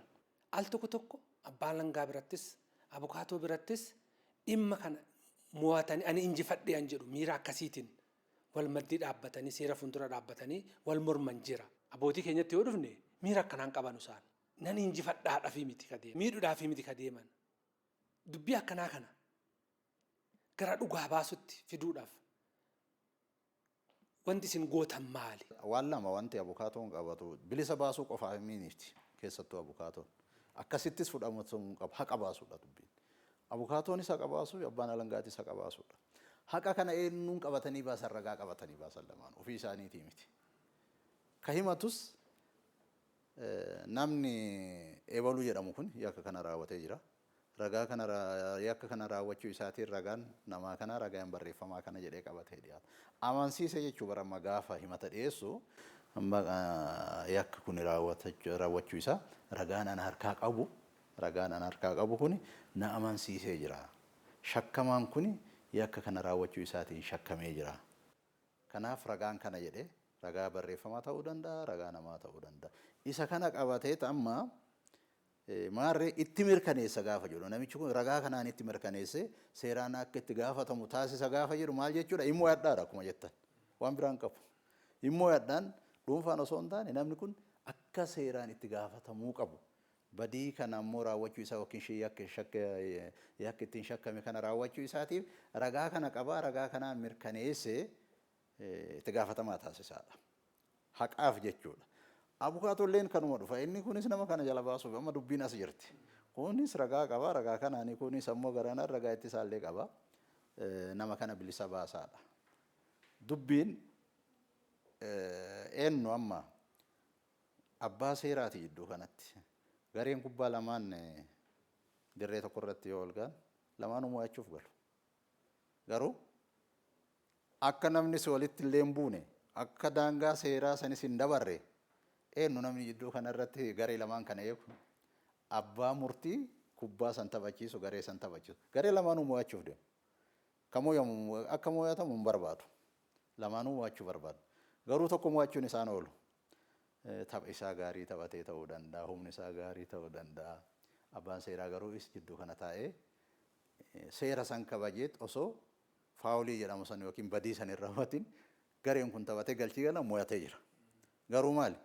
Al tokko tokko abbaa langaa birattis abukaatoo birattis dhimma kana mo'atanii ani injifadhee an jedhu miira akkasiitiin wal maddii dhaabbatanii seera fuuldura dhaabbatanii wal morman jira. Abbootii keenyatti yoo dhufne miira akkanaan qaban isaan. Nan injifadhaadhaafii miti ka deeman. Miidhuudhaafii miti ka deeman. Dubbii akkanaa kana gara dhugaa baasutti fiduudhaaf wanti isin gootan maali? Waan lama wanti abukaatoon qabatu bilisa baasuu qofaaf miinifti keessattuu abukaatoon. Akkasittis fudhatamu qaba haqa baasuudha dubbiin. Abukaatoonis haqa baasuu abbaan alangaatis haqa baasuudha. Haqa kana eenyuun qabatanii baasan ragaa qabatanii baasan lamaan ofii isaaniitii miti. Ka himatus namni eebaluu jedhamu kun yakka kana raawwatee jira. Ragaa kana yakka kana raawwachuu isaatiin ragaan namaa kana ragaan barreeffamaa kana jedhee qabatee dhiyaata. Amansiisa jechuun bara amma gaafa himata dhiyeessu yakka kun raawwachuu isaa ragaan ana harkaa qabu kun na amansiisee jira. Shakkamaan kun yakka kana raawwachuu isaatiin shakkamee jira. Kanaaf ragaan kana jedhee ragaa barreeffamaa ta'uu danda'a, ragaa namaa ta'uu danda'a. Isa kana qabatee amma maarree itti mirkaneessa gaafa jedhu namichi kun ragaa kanaan itti mirkaneesse seeraan akka itti gaafatamu taasisa gaafa jedhu maal jechuudha immoo yaaddaadha akkuma jettan waan biraan qabu. Immoo yaaddaan dhuunfaan osoo hin taane namni kun akka seeraan itti gaafatamuu qabu. Badii kana ammoo raawwachuu isaa yookiin yakka ittiin shakkame kana raawwachuu isaatiif ragaa kana qabaa ragaa kanaan mirkaneesse itti gaafatamaa taasisaadha. Haqaaf jechuudha. Abukaatolleen kanuma dhufa inni kunis nama kana jala baasuuf amma dubbiin as jirti. Kunis ragaa qaba ragaa kanaanii kunis ammoo garanaan ragaa itti isaallee qaba nama kana bilisa baasaadha. Dubbiin eenyu amma abbaa seeraati jidduu kanatti gareen kubbaa lamaan dirree tokko irratti yoo olgaan lamaanuu mo'achuuf galu. Garuu akka namni si walitti illee hin buune akka daangaa seeraa sanis hin dabarre eenyu namni jidduu kanarratti garee lamaan kana eegu abbaa murtii kubbaa san taphachiisu garee san taphachiisu garee lamaanuu mo'achuuf deemu. Kamuu akka mo'atamu hin barbaadu. Lamaanuu mo'achuu barbaadu. Garuu tokko mo'achuun isaan oolu. Tapha isaa gaarii taphatee ta'uu danda'a, humni isaa gaarii ta'uu danda'a. Abbaan seeraa garuu is jidduu kana taa'ee seera san kabajeet osoo faawulii jedhamu san yookiin badii san irra raawwatiin gareen kun taphatee galchii gala mo'atee jira. Garuu maali?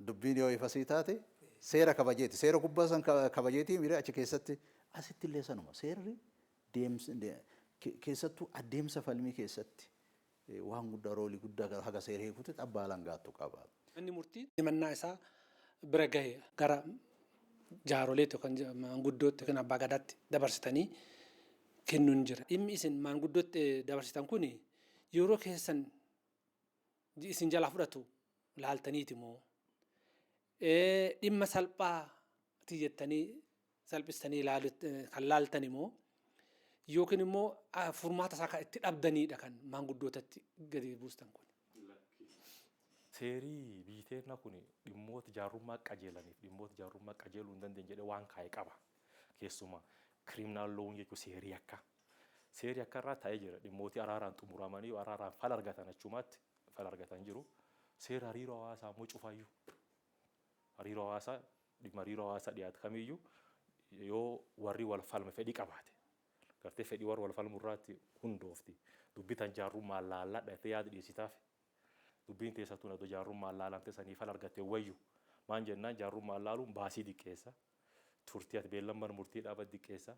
Dubbiin yoo ifasii taate seera kabajeeti. Seera kubbaa san kabajeetii mire achi keessatti asitti illee sanuma seerri keessattuu adeemsa falmii keessatti waan guddaa roolii guddaa haga seera eeguutti abbaa langaattu qaba. Manni murtii himannaa isaa bira gahe gara jaaroleetti yookaan maanguddootti yookaan abbaa gadaatti dabarsitanii kennuun jira. Dhimmi isin maanguddootti dabarsitan kun yeroo keessan isin jalaa fudhatu laaltaniiti moo dhimma salphaati jettanii salphistanii kan laaltan immoo yookiin immoo furmaata isaa kan itti dhabdanidha kan maanguddootatti gadi buustan kun. Seerii biiteenna kun dhimmoota jaarrummaa qajeelaniif dhimmoota jaarrummaa qajeeluu hin dandeenye jedhee waan kaa'e qaba. Keessumaa kiriminaal loon jechuun seerii akka. Seerii akka irraa taa'ee jira dhimmooti araaraan xumuramanii araaraan fala argatan achumaatti fala argatan jiru. Seera hariiroo hawaasaa immoo cufaayyuu. Hariiroo hawaasaa dhimma hariiroo hawaasaa dhiyaatu kamiyyuu yoo warri wal falme fedhii qabaate. Gartee fedhii warri wal falmu irraatti hundoofti. Dubbitan jaarrummaa laallaa dhaatee yaada dhiyeessitaaf. Dubbiin teessatuun adoo jaarrummaa laalamte sanii fala argattee wayyu. Maan jennaan jaarrummaa laaluun baasii diqqeessa. Turtii ati beellamman murtii dhaaba diqqeessa.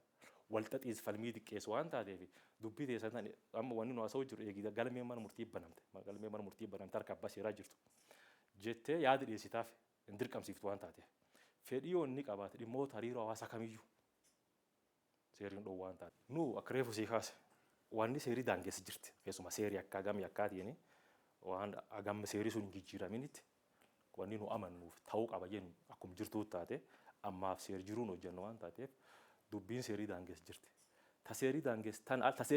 Walxaxiis falmii diqqeessa waan taateef dubbii teessatan amma wanni nu haasa'u jiru eegida galmee mana murtii banamte. Galmee mana murtii banamte harka abbaa seeraa jirtu. Jettee yaada dhiyeessitaaf hin dirqamsiiftu waan taateef. Fedhii yoo inni qabaate dhimmoota hariiroo hawaasaa kamiyyuu seeriin dhoowwaa waan taate. Nu akka reefu sii kaase wanni seerii daangeessa jirti. Keessumaa seerii akka gamii akkaatiin waan agamma seerii sun jijjiiraminitti wanni nu amannuuf ta'uu qaba jennu akkuma jirtuutti taate ammaaf seer jiruun hojjennu waan taateef dubbiin seerii daangeessa jirti. Ta seerii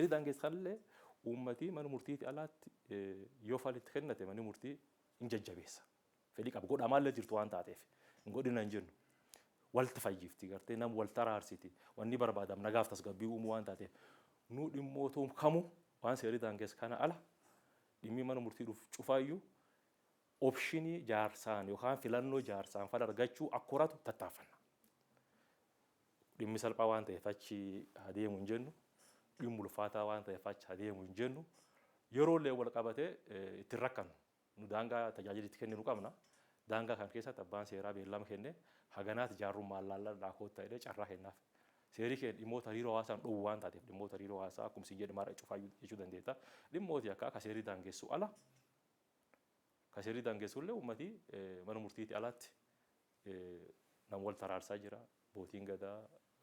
daangeessa kanallee uummatii mana murtiitti alaatti yoo falitti kennate manni murtii hin jajjabeessa. Fedhii qaba godhamaallee jirtu waan taateef hin godhina hin jennu. Walta fayyifti gartee nama walta araarsiti wanni barbaadamu nagaaf tasgabbii uumuu waan taateef nu dhimmootuun kamuu waan seerii daangeessa kana ala dhimmi mana murtii dhufu cufaayyuu opshinii jaarsaan yookaan filannoo jaarsaan fala argachuu akka horatu tattaaffanna. Dhimmi salphaa waan ta'eef achi adeemu hin jennu dhimmi ulfaataa waan ta'eef achi adeemu hin jennu yeroollee wal qabatee ittiin rakkannu nu daangaa tajaajila itti kenninu qabna. Daangaa kan keessatti abbaan seeraa beellama kenne haganaati jaarrummaan laallaa dhaakootta jedhee carraa kennaaf. Seerii kee dhimmoota hariiroo hawaasaan dhowwu waan taateef dhimmoota hariiroo hawaasaa akkuma siin jedhu maara cufaayyuu jechuu dandeetta. Dhimmooti akka seerii daangessu ala ka seerii daangessullee uummatii mana murtiitti alaatti nama wal taraarsaa jira. Bootiin gadaa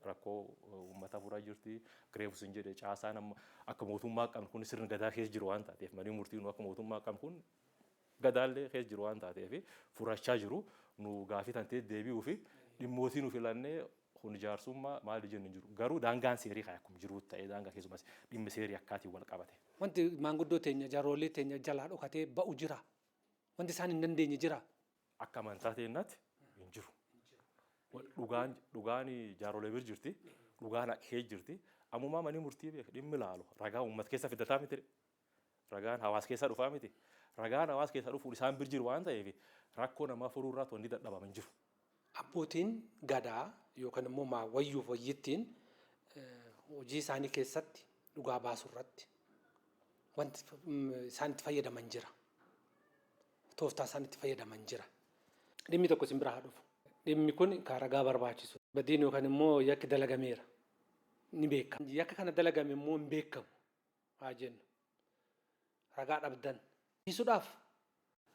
rakkoo uummata furaa jirti. Reefu siin jedhe caasaan amma akka mootummaa qabnu kun sirni gadaa keessa jiru waan taateef manni murtii nu akka mootummaa qabnu kun gadaallee keessa jiru waan taateef furachaa jiru nu gaafii tantee deebi'uu fi dhimmootii nu filannee kun jaarsummaa maali jennu jiru. Garuu daangaan seerii kan akkuma jiru ta'ee daangaa keessumas dhimmi seerii akkaatiin wal qabate. Wanti maanguddoo teenya jaarollee teenya jalaa dhokatee ba'u jira. Wanti isaan hin dandeenye jira. Akka amantaa teennaatti hin jiru. Dhugaan jaarollee bir jirti. Dhugaan kee jirti. Ammumaa manni murtii beeka dhimmi laalu ragaa uummata keessa fiddataa miti. Ragaan hawaasa keessa dhufaa miti. Ragaan hawaasa keessa dhufuun isaan bir jiru waan ta'eef rakkoo namaa furuu irratti wanti dadhabaman hin jiru. Abbootiin gadaa yookaan immoo wayyuuf wayyittiin hojii isaanii keessatti dhugaa baasuu irratti wanti isaan itti fayyadaman jira. Tooftaa isaan itti fayyadaman jira. Dhimmi tokko isin biraa haa dhufu. Dhimmi kun kan ragaa barbaachisu. Badiin yookaan immoo yakki dalagameera. Ni beekama. Yakka kana dalagame immoo hin beekamu haa jennu. Ragaa dhabdan. Dhiisuudhaaf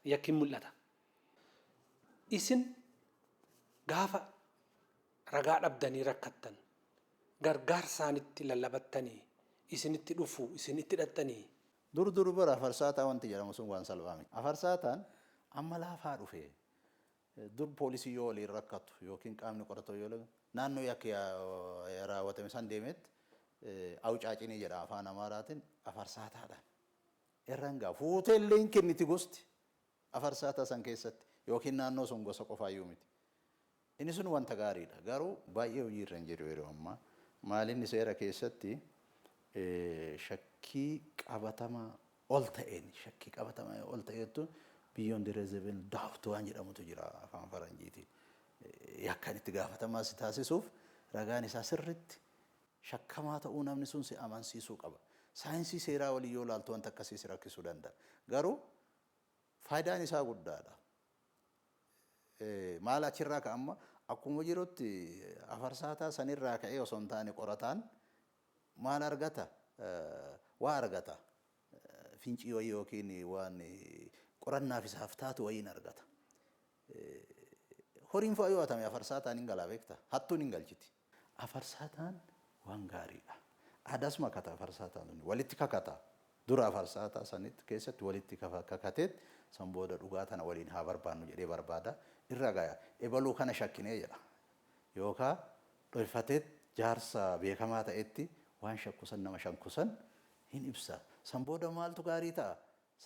yakki mul'ata. Isin gaafa ragaa dhabdanii rakkattan gargaarsaanitti lallabattanii isinitti dhufu isinitti dhattanii. Dur bara afarsaataa wanti jedhamu sun waan salphaami. Afarsaataan amma laafaa dhufee dur poolisii yoo waliin rakkatu yookiin qaamni qoratu yoo naannoo yakki raawwatame san deemetti awucaacinii jedha afaan Amaaraatiin afarsaataadhaan. Irrangaa fuuteellee hin kenniti gosti afarsaataa san keessatti yookiin naannoo sun gosa qofaayyuu miti. Inni sun wanta gaariidha. Garuu baay'ee hojii irra hin jiru yeroo ammaa. Maalinni seera keessatti shakkii qabatamaa ol ta'eetu biyyoon direezeebin daawwatu waan jedhamutu jira afaan faranjiitiin. Yakkan itti gaafatamaa si taasisuuf ragaan isaa sirriitti shakkamaa ta'uu namni sun si amansiisuu qaba. Saayinsii seeraa walii yoo laaltu wanta akkasii si rakkisuu danda'a. Garuu faayidaan isaa guddaadha. Maal achirraa ka'amma akkuma jirutti afarsaataa sanirraa ka'ee osoo hin taane qorataan maal argata? Waa argata. Fincii wayii yookiin waan qorannaaf isaaf taatu wayiin argata. Horiin fa'aa yoo hatame afarsaataan hin galaa beekta. Hattuun hin galchiti. Afarsaataan waan gaariidha. Aadaas makata afarsaataan walitti kakata. Dura afarsaataa sanitti keessatti walitti kakateet san booda dhugaa tana waliin haa barbaannu jedhee barbaada. irra gaya ebaluu kana shakkinee jedha yookaan dholfatee jaarsa beekamaa ta'etti waan shakkusan nama shakkusan hin ibsa san booda maaltu gaarii ta'a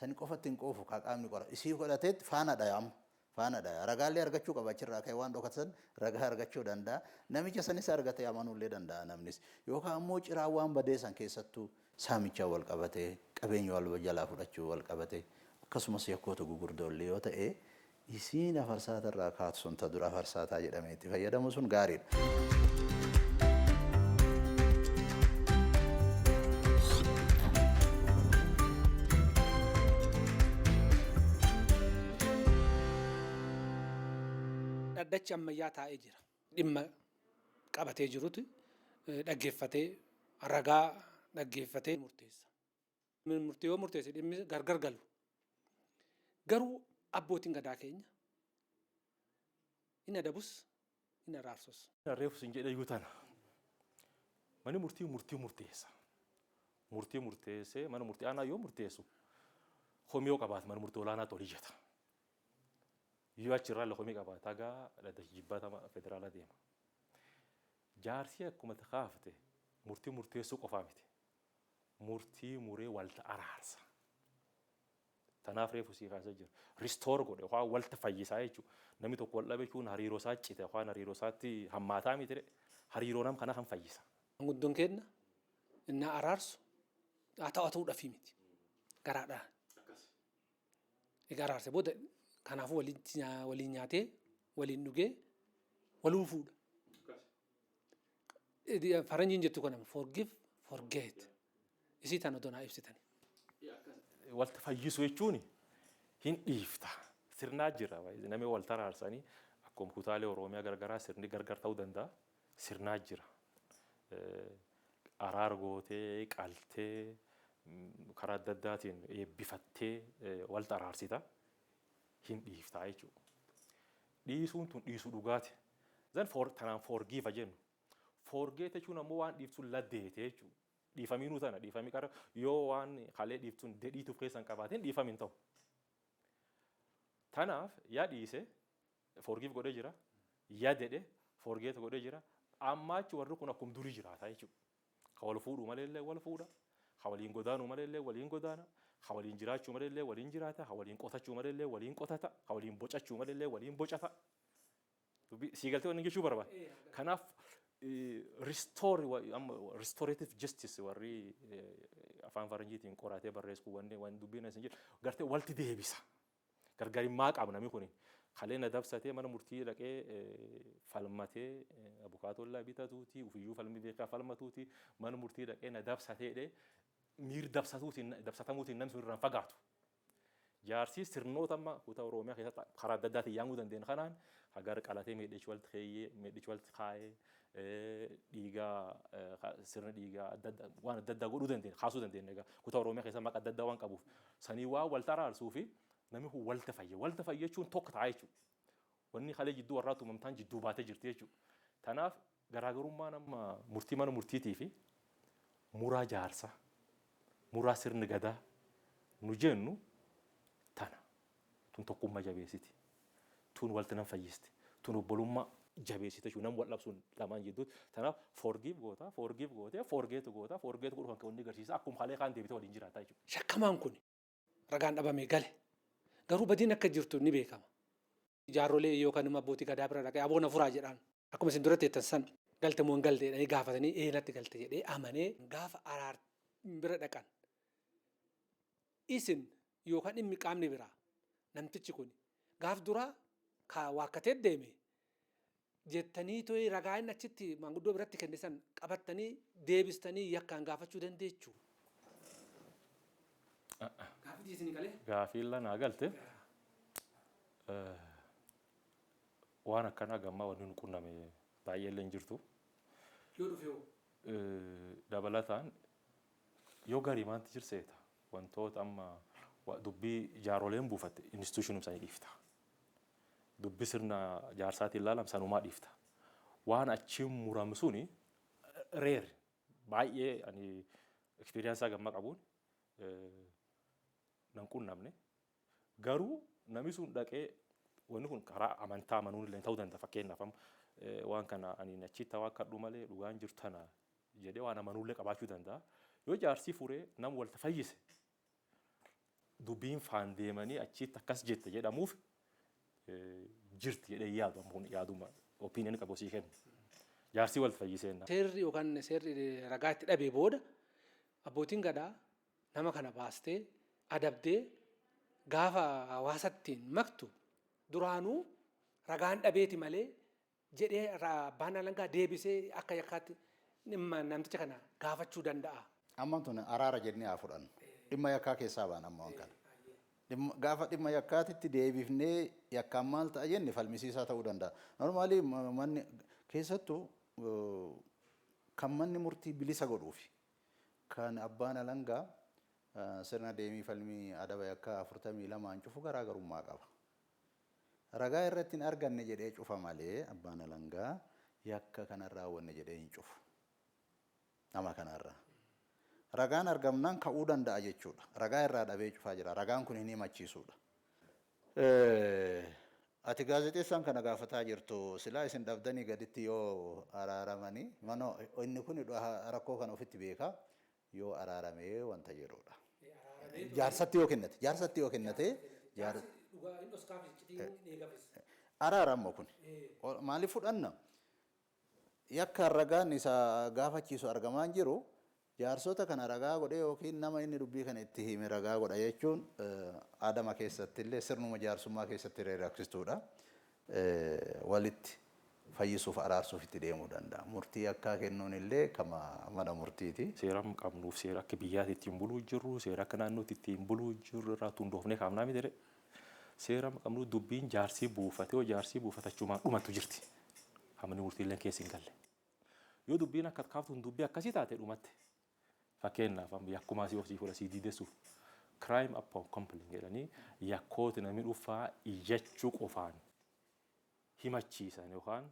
sani qofatti hin qoofu qaaqaamni qora isii godhateetti faana dhayaamu faana dhaya ragaallee argachuu qaba achirraa ka'e waan dhokatan ragaa argachuu danda'a namicha sanis argatee amanuullee danda'a namnis yookaan ammoo ciraa waan badee san keessattuu saamichaa wal qabatee qabeenya wal jalaa fudhachuu wal qabatee akkasumas yakkoota gugurdoollee yoo ta'e isiin afarsaatarraa kaatu sun ta dura afarsaataa jedhamee itti fayyadamu sun gaariidha. Dhaddachi ammayyaa taa'ee jira. Dhimma qabatee jirutu dhaggeeffatee ragaa dhaggeeffatee murteessa. Murtee yoo murteesse dhimmi gargar galu. Garuu abbootiin gadaa keenya inni adabus inni araarsus. Reefus hin jedhe yuutana. Mani murtii murteessa. Murtii murteessee mana murtii aanaa yoo murteessu homiyoo qabaatu mana murtii olaanaa tolii jeta. Yoo achirraa homii qabaatu hagaa dhaddachi jibbaatama federaalaa deema. Jaarsii akkuma kaafte murtii murteessuu qofaa miti. Murtii muree walta araarsa. Tanaaf reefu sii kaasa jira. Ristoor godhe waan walta fayyisaa jechuudha. Namni tokko wal dhabe jechuun hariiroo isaa cite waan hariiroo isaatti hammaataa miti re hariiroo nam kana kan fayyisa. Guddoon kenna inni araarsu haa ta'uudhaaf miti garaadhaan. Egaa araarse booda kanaafuu waliin nyaatee waliin dhugee waluu fuudha. Faranjiin jettu kana forgive forget isii tana doonaa ibsitani. Walta fayyisu jechuun hin dhiifta. Sirnaa jira. Namni walta araarsanii akkuma kutaalee Oromiyaa gargaraa sirni gargar ta'uu danda'a. Sirnaa jira. Araar gootee qaltee karaa adda addaatiin eebbifattee walta araarsita. Hin dhiiftaa jechuudha. Dhiisuun tun dhiisuu dhugaati. Zan tanaan forgive jennu. Forget jechuun ammoo waan dhiiftuun laddeete jechuudha. Dhiifamiinuu tana dhiifamii qara yoo waan halee dhiiftuun dhiituuf keessan qabaateen dhiifamiin ta'u. Tanaaf yaa dhiise forgive godhee jira. Yaa dedhe forget godhee jira. Ammaachi warri kun akkuma durii jiraata jechuudha. Ka wal fuudhuu maleellee wal fuudha. Ka waliin godaanuu maleellee waliin godaana. Ka waliin jiraachuu maleellee waliin jiraata. Ka waliin qotachuu maleellee waliin qotata. Ka waliin bocachuu maleellee waliin bocata. Siigaltee waan jechuu barbaada. Kanaaf restorative justice warri afaan faranjiitiin qoratee barreessuu waan dubbiin isin jedhu gartee walti deebisa. Gargarimmaa qaba namni kun. Kaleen adabsatee mana murtii dhaqee falmatee abukaatollaa bitatuuti ufiyyuu falmi beekaa falmatuuti mana murtii dhaqee adabsateedhe miir dabsatamuutiin namni sun irraan fagaatu. Jaarsi sirnoota amma kutaa Oromiyaa keessatti karaa adda addaatiin yaanguu dandeenye kanaan hagar qalatee meedhichi walti keeyyee meedhichi walti kaayee dhiigaa sirna dhiigaa waan adda addaa godhuu dandeenya kaasuu dandeenya egaa kutaa Oromiyaa keessatti maqaa adda addaa waan qabuuf sanii waa walta araarsuu fi namni kun walta fayya jechuun tokko ta'a jechuudha. Wanni halee jidduu warraa tumamtaan jidduu baatee jirti jechuudha. Tanaaf garaagarummaan amma murtii mana murtiitii fi muraa jaarsa muraa sirni gadaa nu jennu tana tun tokkummaa jabeessiti tun walti nan fayyisti tun obbolummaa jabeessite jechuudha nam wal dhabsuun lamaan jidduutti tanaaf forgive goota forget godhu kan wanni agarsiisa akkuma halee kaan deebitee waliin jiraata jechuudha. Shakkamaan kun ragaan dhabamee gale garuu badiin akka jirtu ni beekama. Jaarrolee yookaan immoo abbootii gadaa bira dhaqee aboona furaa jedhaan akkuma isin dura teettan san galte moo hin galte jedhanii gaafatanii eenatti galte jedhee amanee gaafa araar bira dhaqan isin yookaan dhimmi qaamni biraa namtichi kun gaaf duraa ka waakkatee deeme jettanii to'ee ragaa inni achitti maanguddoo biratti kennisan qabattanii deebistanii yakkaan gaafachuu dandeechuu. Gaafii isin galee? Gaafii lanaa galte waan akkanaa gammaa wanni nu qunname baay'ee illee hin jirtu. Yoo dhufe hoo? Dabalataan yoo garii maanti jirseeta wantoota amma dubbii jaarooleen buufatte institutionum isaanii dhiifta. Dubbii sirna jaarsaatiin ilaalam sanumaa dhiifta. Waan achiin muramu suni reer baay'ee ani eksperiyaansaa gammaa qabuun nan qunnamne garuu namni sun dhaqee wanni kun karaa amantaa amanuun illee ta'uu danda'a fakkeenyaaf waan kana ani achitti waa kadhu malee dhugaan jirtu tana jedhee waan amanuullee qabaachuu danda'a. Yoo jaarsi furee nama walta fayyise dubbiin faan deemanii achitti akkas jette jedhamuuf jirti jedhee yaadu ammoo yaaduma opinion qabu sii kennu. Jaarsi walta fayyiseenna. Seerri yookaan seerri ragaa itti dhabee booda abbootiin gadaa nama kana baastee adabdee gaafa hawaasattiin maktu duraanuu ragaan dhabeeti malee jedhee abbaan alangaa deebisee akka yakkaatti dhimma namticha kana gaafachuu danda'a. Amma tun araara jennee haa fudhannu. Dhimma yakkaa keessaa baan amma waan kana. Gaafa dhimma yakkaatitti deebifnee yakkaan maal ta'a jenne falmisiisaa ta'uu danda'a. Normaalii manni keessattuu kan manni murtii bilisa godhuufi kan abbaan alangaa sirna deemii falmii adaba yakkaa 42 cufu garaagarummaa qaba. Ragaa irratti hin arganne jedhee cufa malee abbaan alangaa yakka kanarraa wanne jedhee hin cufu. Nama kanarraa. Ragaan argamnaan ka'uu danda'a jechuudha. Ragaa irraa dhabee cufaa jira. Ragaan kun hin himachiisuudha. Ati gaazexeessaan kana gaafataa jirtu silaa isin dhabdanii gaditti yoo araaramanii manoo inni kun rakkoo kana ofitti beekaa yoo araaramee wanta jedhudha. Jaarsatti yoo kennate araarama kun maaliif fudhanna? Yakka ragaan isa gaafachiisu argamaa jiru jaarsota kana ragaa godhe yookiin nama inni dubbii kana itti hime ragaa godha jechuun aadama keessatti illee sirnuma jaarsummaa keessatti reeraksistuudha. Walitti fayyisuuf araarsuuf itti deemuu danda'a. Murtii yakkaa kennuun illee kama mana murtiiti. Seera qabnuuf seera akka biyyaatti ittiin buluu jirru seera akka naannootti ittiin buluu jirru irraa hundoofnee kaafnaa miti jedhe. Seera qabnu dubbiin jaarsii buufate yoo jaarsii buufatachumaan dhumatu jirti. Hamni murtiileen keessa hin galle. Yoo dubbiin akka kaaftuun dubbii akkasii taate dhumatte. Fakkeenyaaf yakkumaa si ofii fuula si diideessuuf crime upon complaint jedhanii yakkooti namni dhufaa iyyachuu qofaan himachiisan yookaan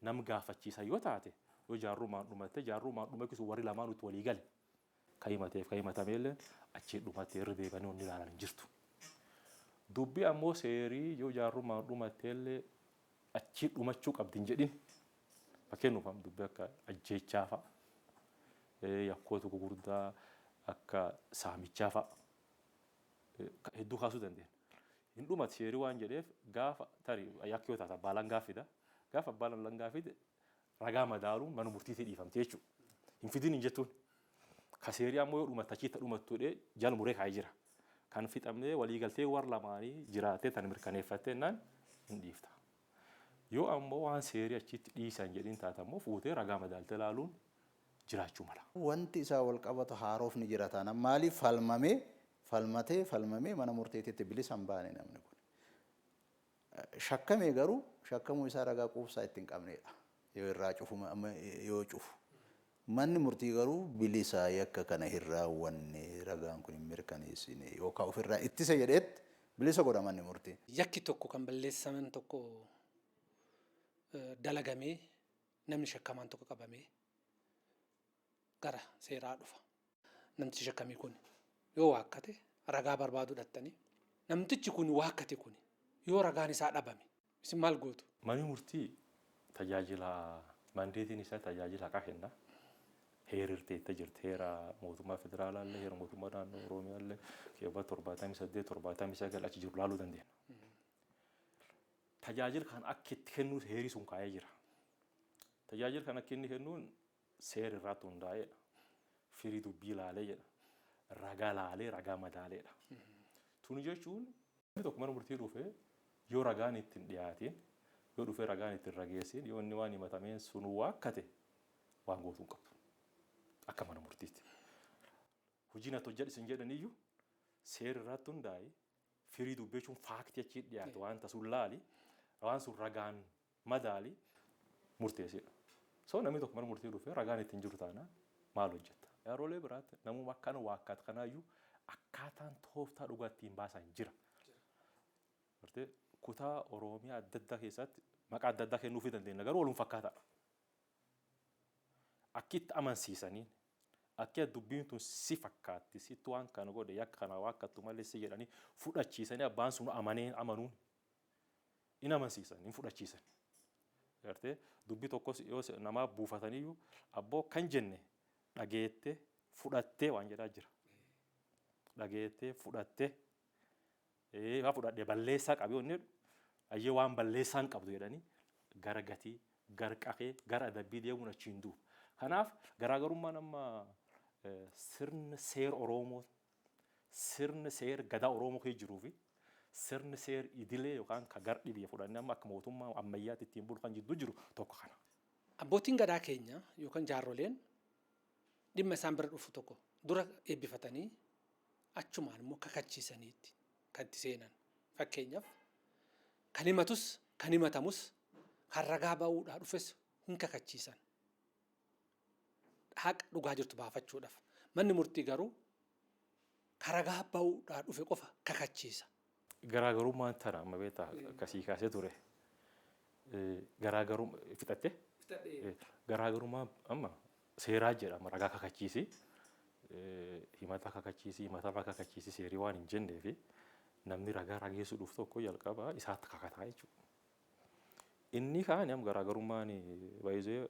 nam gaafachiisan yoo taate yoo jaarrumaan dhumatte jaarrumaan dhumachisu warri lamaanutti walii gale kan himateef kan himatameellee achii dhumatte irra deebanii onni ilaalan hin jirtu. Dubbii ammoo seerii yoo jaarrumaan dhumatteellee achii dhumachuu qabdin jedhin fakkeenyaaf dubbii akka ajjeechaa fa'a. Yakkoota gurguddaa akka saamichaa fa'a hedduu kaasuu dandeenya. Hin dhumatu seerii waan jedheef gaafa tarii yakki yoo taata abbaan gaafida. Gaafa abbaan gaafide ragaa madaaluun mana murtiitii dhiifamte jechuudha. Hin fidin hin jettuun. Ka seerii ammoo yoo dhumata achitti dhumattuudhee jala muree kaa'ee jira. Kan fixamnee waliigaltee warra lamaanii jiraatee tan mirkaneeffattee naan hin dhiifta. Yoo ammoo waan seerii achitti dhiisan jedhin taata ammoo fuutee ragaa madaaltee ilaaluun jiraachuu mala. Wanti isaa wal qabatu haaroof ni jira taana maaliif falmatee mana murteetitti bilisa hin baane namni kun. Shakkamee garuu shakkamuu isaa ragaa quubsaa ittiin qabneedha. Yoo irraa cufu yoo cufu. Manni murtii garuu bilisa yakka kana hin raawwanne ragaan kun hin mirkaneessine yookaan ofirraa ittisa jedheetti bilisa godha manni murtii. Yakki tokko kan balleessaman tokko dalagamee namni shakkamaan tokko qabamee gara seeraa dhufa. Namtichi shakkamii kun yoo waakkate ragaa barbaadu dhattanii namtichi kun waakkate kun yoo ragaan isaa dhabame isin maal gootu? Manni murtii tajaajila mandeetiin isaa tajaajila akka kenna. Heerirteetta jirti heera mootummaa federaalaallee heera mootummaa naannoo Oromiyaallee keewwata 78 achi jiru laaluu dandeenya. Tajaajila kan akka itti kennuus heerii sun kaa'ee jira. Tajaajila kan akka inni kennuun seera irratti hundaa'eedha. Firii dubbii laalee jedha. Ragaa laalee ragaa madaaleedha. Tuni jechuun namni tokko mana murtii dhufee yoo ragaan ittiin dhiyaatiin yoo dhufee ragaan ittiin rageessin yoo inni waan himatameen sun waakkate waan gootuu hin qabdu. Akka mana murtiitti. Hojiin ati hojjedhu isin jedhaniyyuu seera irratti hundaa'e firii dubbeechuun faaktii achi dhiyaate wanta sun laali waan sun ragaan madaali murteessedha. So namni tokko mana murtii dhufee ragaan ittiin jiru taanaan maal hojjetta? Yeroolee biraatti namuma akkana waakkata kanaayyuu akkaataan tooftaa dhugaa ittiin baasan jira. Kutaa Oromiyaa adda addaa keessatti maqaa adda addaa kennuufii dandeenya garuu waluun fakkaataadha. Akkitti amansiisaniin akka dubbiin tun si fakkaatti sitti waan kana godhe yakka kana waakkattu malee si jedhanii fudhachiisanii abbaan sun amanuun in amansiisan in fudhachiisan. Gartee dubbii tokkos yoo namaa buufataniyyuu abboo kan jenne dhageettee fudhattee waan jedhaa jira. Dhageettee fudhattee waa fudhadhee balleessaa qabu yoo inni ayyee waan balleessaan qabdu jedhanii gara gatii gara qaqee gara adabbii deemuun achiin duuba. Kanaaf garaagarummaan amma sirna seera Oromoo sirna seera gadaa Oromoo keessa jiruu fi sirni seera idilee yookaan ka gardhi biyya fudhannee amma akka mootummaa ammayyaatti ittiin bulu kan jidduu jiru tokko kana. Abbootiin gadaa keenya yookaan jaarroleen dhimma isaan bira dhufu tokko dura eebbifatanii achumaan immoo kakachiisaniitti kan itti seenan. Fakkeenyaaf kan himatus kan himatamus kan ragaa ba'uudhaa dhufes hin kakachiisan. Haqa dhugaa jirtu baafachuudhaaf. Manni murtii garuu kan ragaa ba'uudhaa dhufe qofa kakachiisa. Garaagarummaan tana amma beektaa akkasii kaasee ture. Garaagarummaa fixattee? Garaagarummaa amma seeraa jedhama ragaa kakachiisi. Himata kakachiisi himatama kakachiisi seerii waan hin jennee fi namni ragaa rageessuu dhufu tokko jalqaba isaatti kakataa jechuudha. Inni kaan amma garaagarummaan baay'ee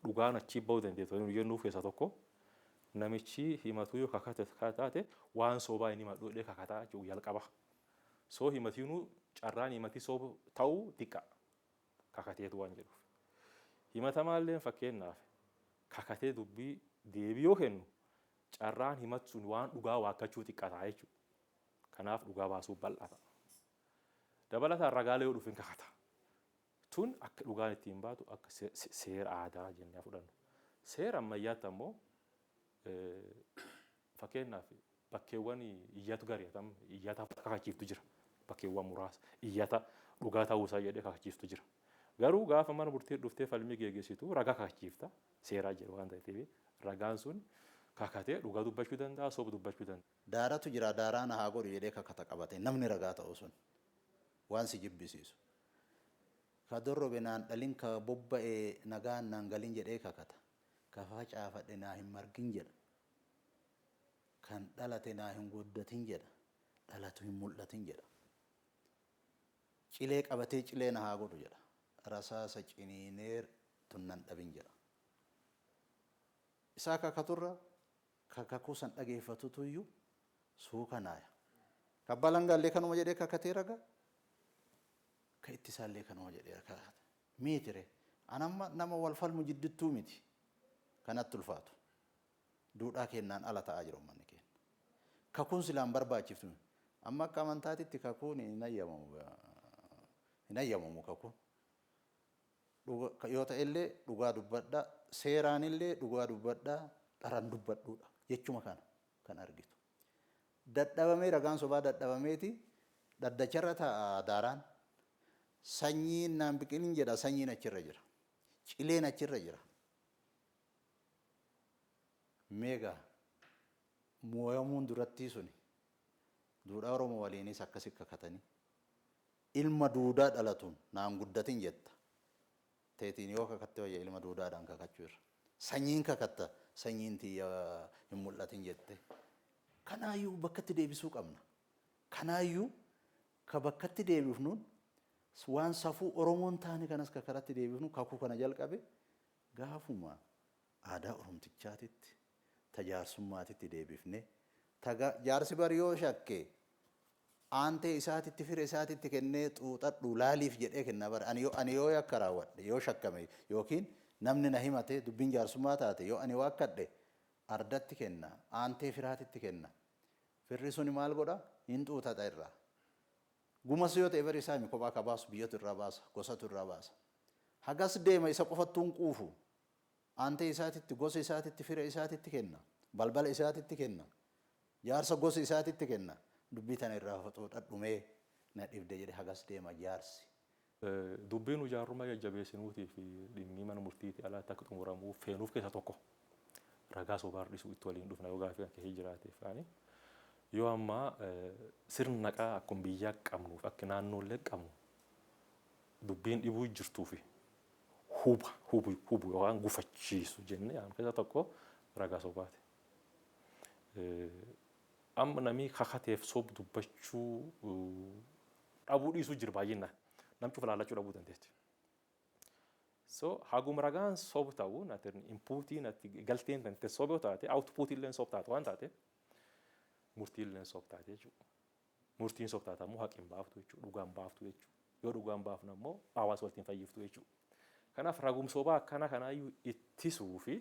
dhugaan achii bahuu dandeessu yoo jennuuf keessa tokko namichi himatu yoo kakate waan soobaa inni himadhu dhee kakataa jechuudha jalqaba. So himatiinuu carraan himatii sooba ta'uu xiqqa kakateetu waan jedhuuf. Himatamaallee fakkeenyaaf kakatee dubbii deebii yoo kennu carraan himatsuun waan dhugaa waakkachuu xiqqataa jechuudha. Kanaaf dhugaa baasuu bal'ata. Dabalataan ragaalee yoo dhufin kakata. Tun akka dhugaan ittiin baatu akka seera aadaa jennee fudhannu. Seera ammayyaatti ammoo fakkeenyaaf bakkeewwan iyyatu gariitam iyyata kakachiiftu jira. Bakkeewwan muraasa iyyata dhugaa ta'uusaa jedhee kakachiiftu jira. Garuu gaafa mana murtii dhuftee falmii geggeessitu ragaa kakachiifta seeraa jedhu waan ta'eef ragaan sun kakatee dhugaa dubbachuu danda'a sooba dubbachuu danda'a. Daaratu jira daaraan haa godhu jedhee kakata qabate namni ragaa ta'u sun waan si jibbisiisu. Ka dorrobe naan dhalin ka bobba'ee nagaan naan galin jedhee kakata. Ka facaafadhe naa hin margin jedha. Kan dhalate naa hin guddatin jedha. Dhalatu hin mul'atin jedha. Cilee qabatee cilee na haa godhu jedha. Rasaasa ciniineer tunnan dhabin jedha. Isaa kakaturra kakakuu san dhageeffatutu iyyuu suukanaaya. Kabbalan gaallee kanuma jedhee kakatee ragaa. Ka ittisaallee kanuma jedhee kakata. Miitire anamma nama wal falmu jiddittuu miti. Kanatti ulfaatu. Duudhaa kennaan ala ta'aa jiru manni keenya. Kakuun silaan barbaachiftu. Amma akka amantaatitti kakuun hin ayyamamu kakuun. Yoo ta'ellee dhugaa dubbadhaa seeraanillee dhugaa dubbadhaa dharan dubbadhuudha jechuma kana kan argitu. Dadhabamee ragaan sobaa dadhabameeti daddacharra ta'a daaraan sanyiin naan biqilin jedha sanyiin achirra jira. Cileen achirra jira. Meegaa mooyamuun durattii suni duudhaa Oromoo waliinis akkasi kakatanii ilma duudaa dhalatuun naan guddatin jetta. Teetiin yoo kakatte wayya ilma duudaadhaan kakachuu irra. Sanyiin kakatta sanyiin tiyya hin mul'atin jette. Kanaayyuu bakkatti deebisuu qabna. Kanaayyuu ka bakkatti deebifnuun waan safuu Oromoon taane kanas kakaratti deebifnu kakuu kana jalqabe gaafuma aadaa Oromtichaatitti tajaarsummaatitti deebifne jaarsi bari yoo shakke aantee isaatitti fire isaatitti kennee xuuxadhu laaliif jedhee kenna bara ani yoo yakka raawwadhe yoo shakkame yookiin namni na himate dubbiin jaarsummaa taate yoo ani waakkadhe ardatti kenna aantee firaatitti kenna firri suni maal godha hin xuuxata irraa gumas yoo ta'e bari isaa mi kophaa ka baasu biyyatu irraa baasa gosatu irraa baasa hagas deema isa qofattuun quufu aantee isaatitti gosa isaatitti fira isaatitti kenna balbala isaatitti kenna jaarsa gosa isaatitti kenna dubbii tana irraa xuuxadhumee na dhibde jedhe hagas deema jaarsi. Dubbiin ijaarummaa jajjabeessinuutii fi dhimmi mana murtiitti alaatti akka xumuramuuf feenuuf keessa tokko ragaa sobaa hir'isuu itti waliin dhufna yoo gaafii akka jiraateef ani yoo amma sirna naqaa akkuma biyyaa qabnuuf akka naannoollee qabnu dubbiin dhibuu jirtuu fi hubu yookaan gufachiisu jennee yaa keessa tokko ragaa sobaati. Amma namni kakateef sob dubbachuu dhabuu dhiisuu jira baay'inaan. namchu falaalachuu dhabuu dandeetti. So haguma ragaan sobu ta'uu natin inputii natti galteen tante sobu taate outputii illee sobu taate waan taate murtii illee sobu taate jechuudha. Murtiin sobu taate ammoo haqin baaftu jechuudha dhugaan baaftu jechuudha. Yoo dhugaan baafna ammoo hawaasa waliin fayyiftu jechuudha. Kanaaf ragumsoobaa akkana kanaayyuu ittisuu fi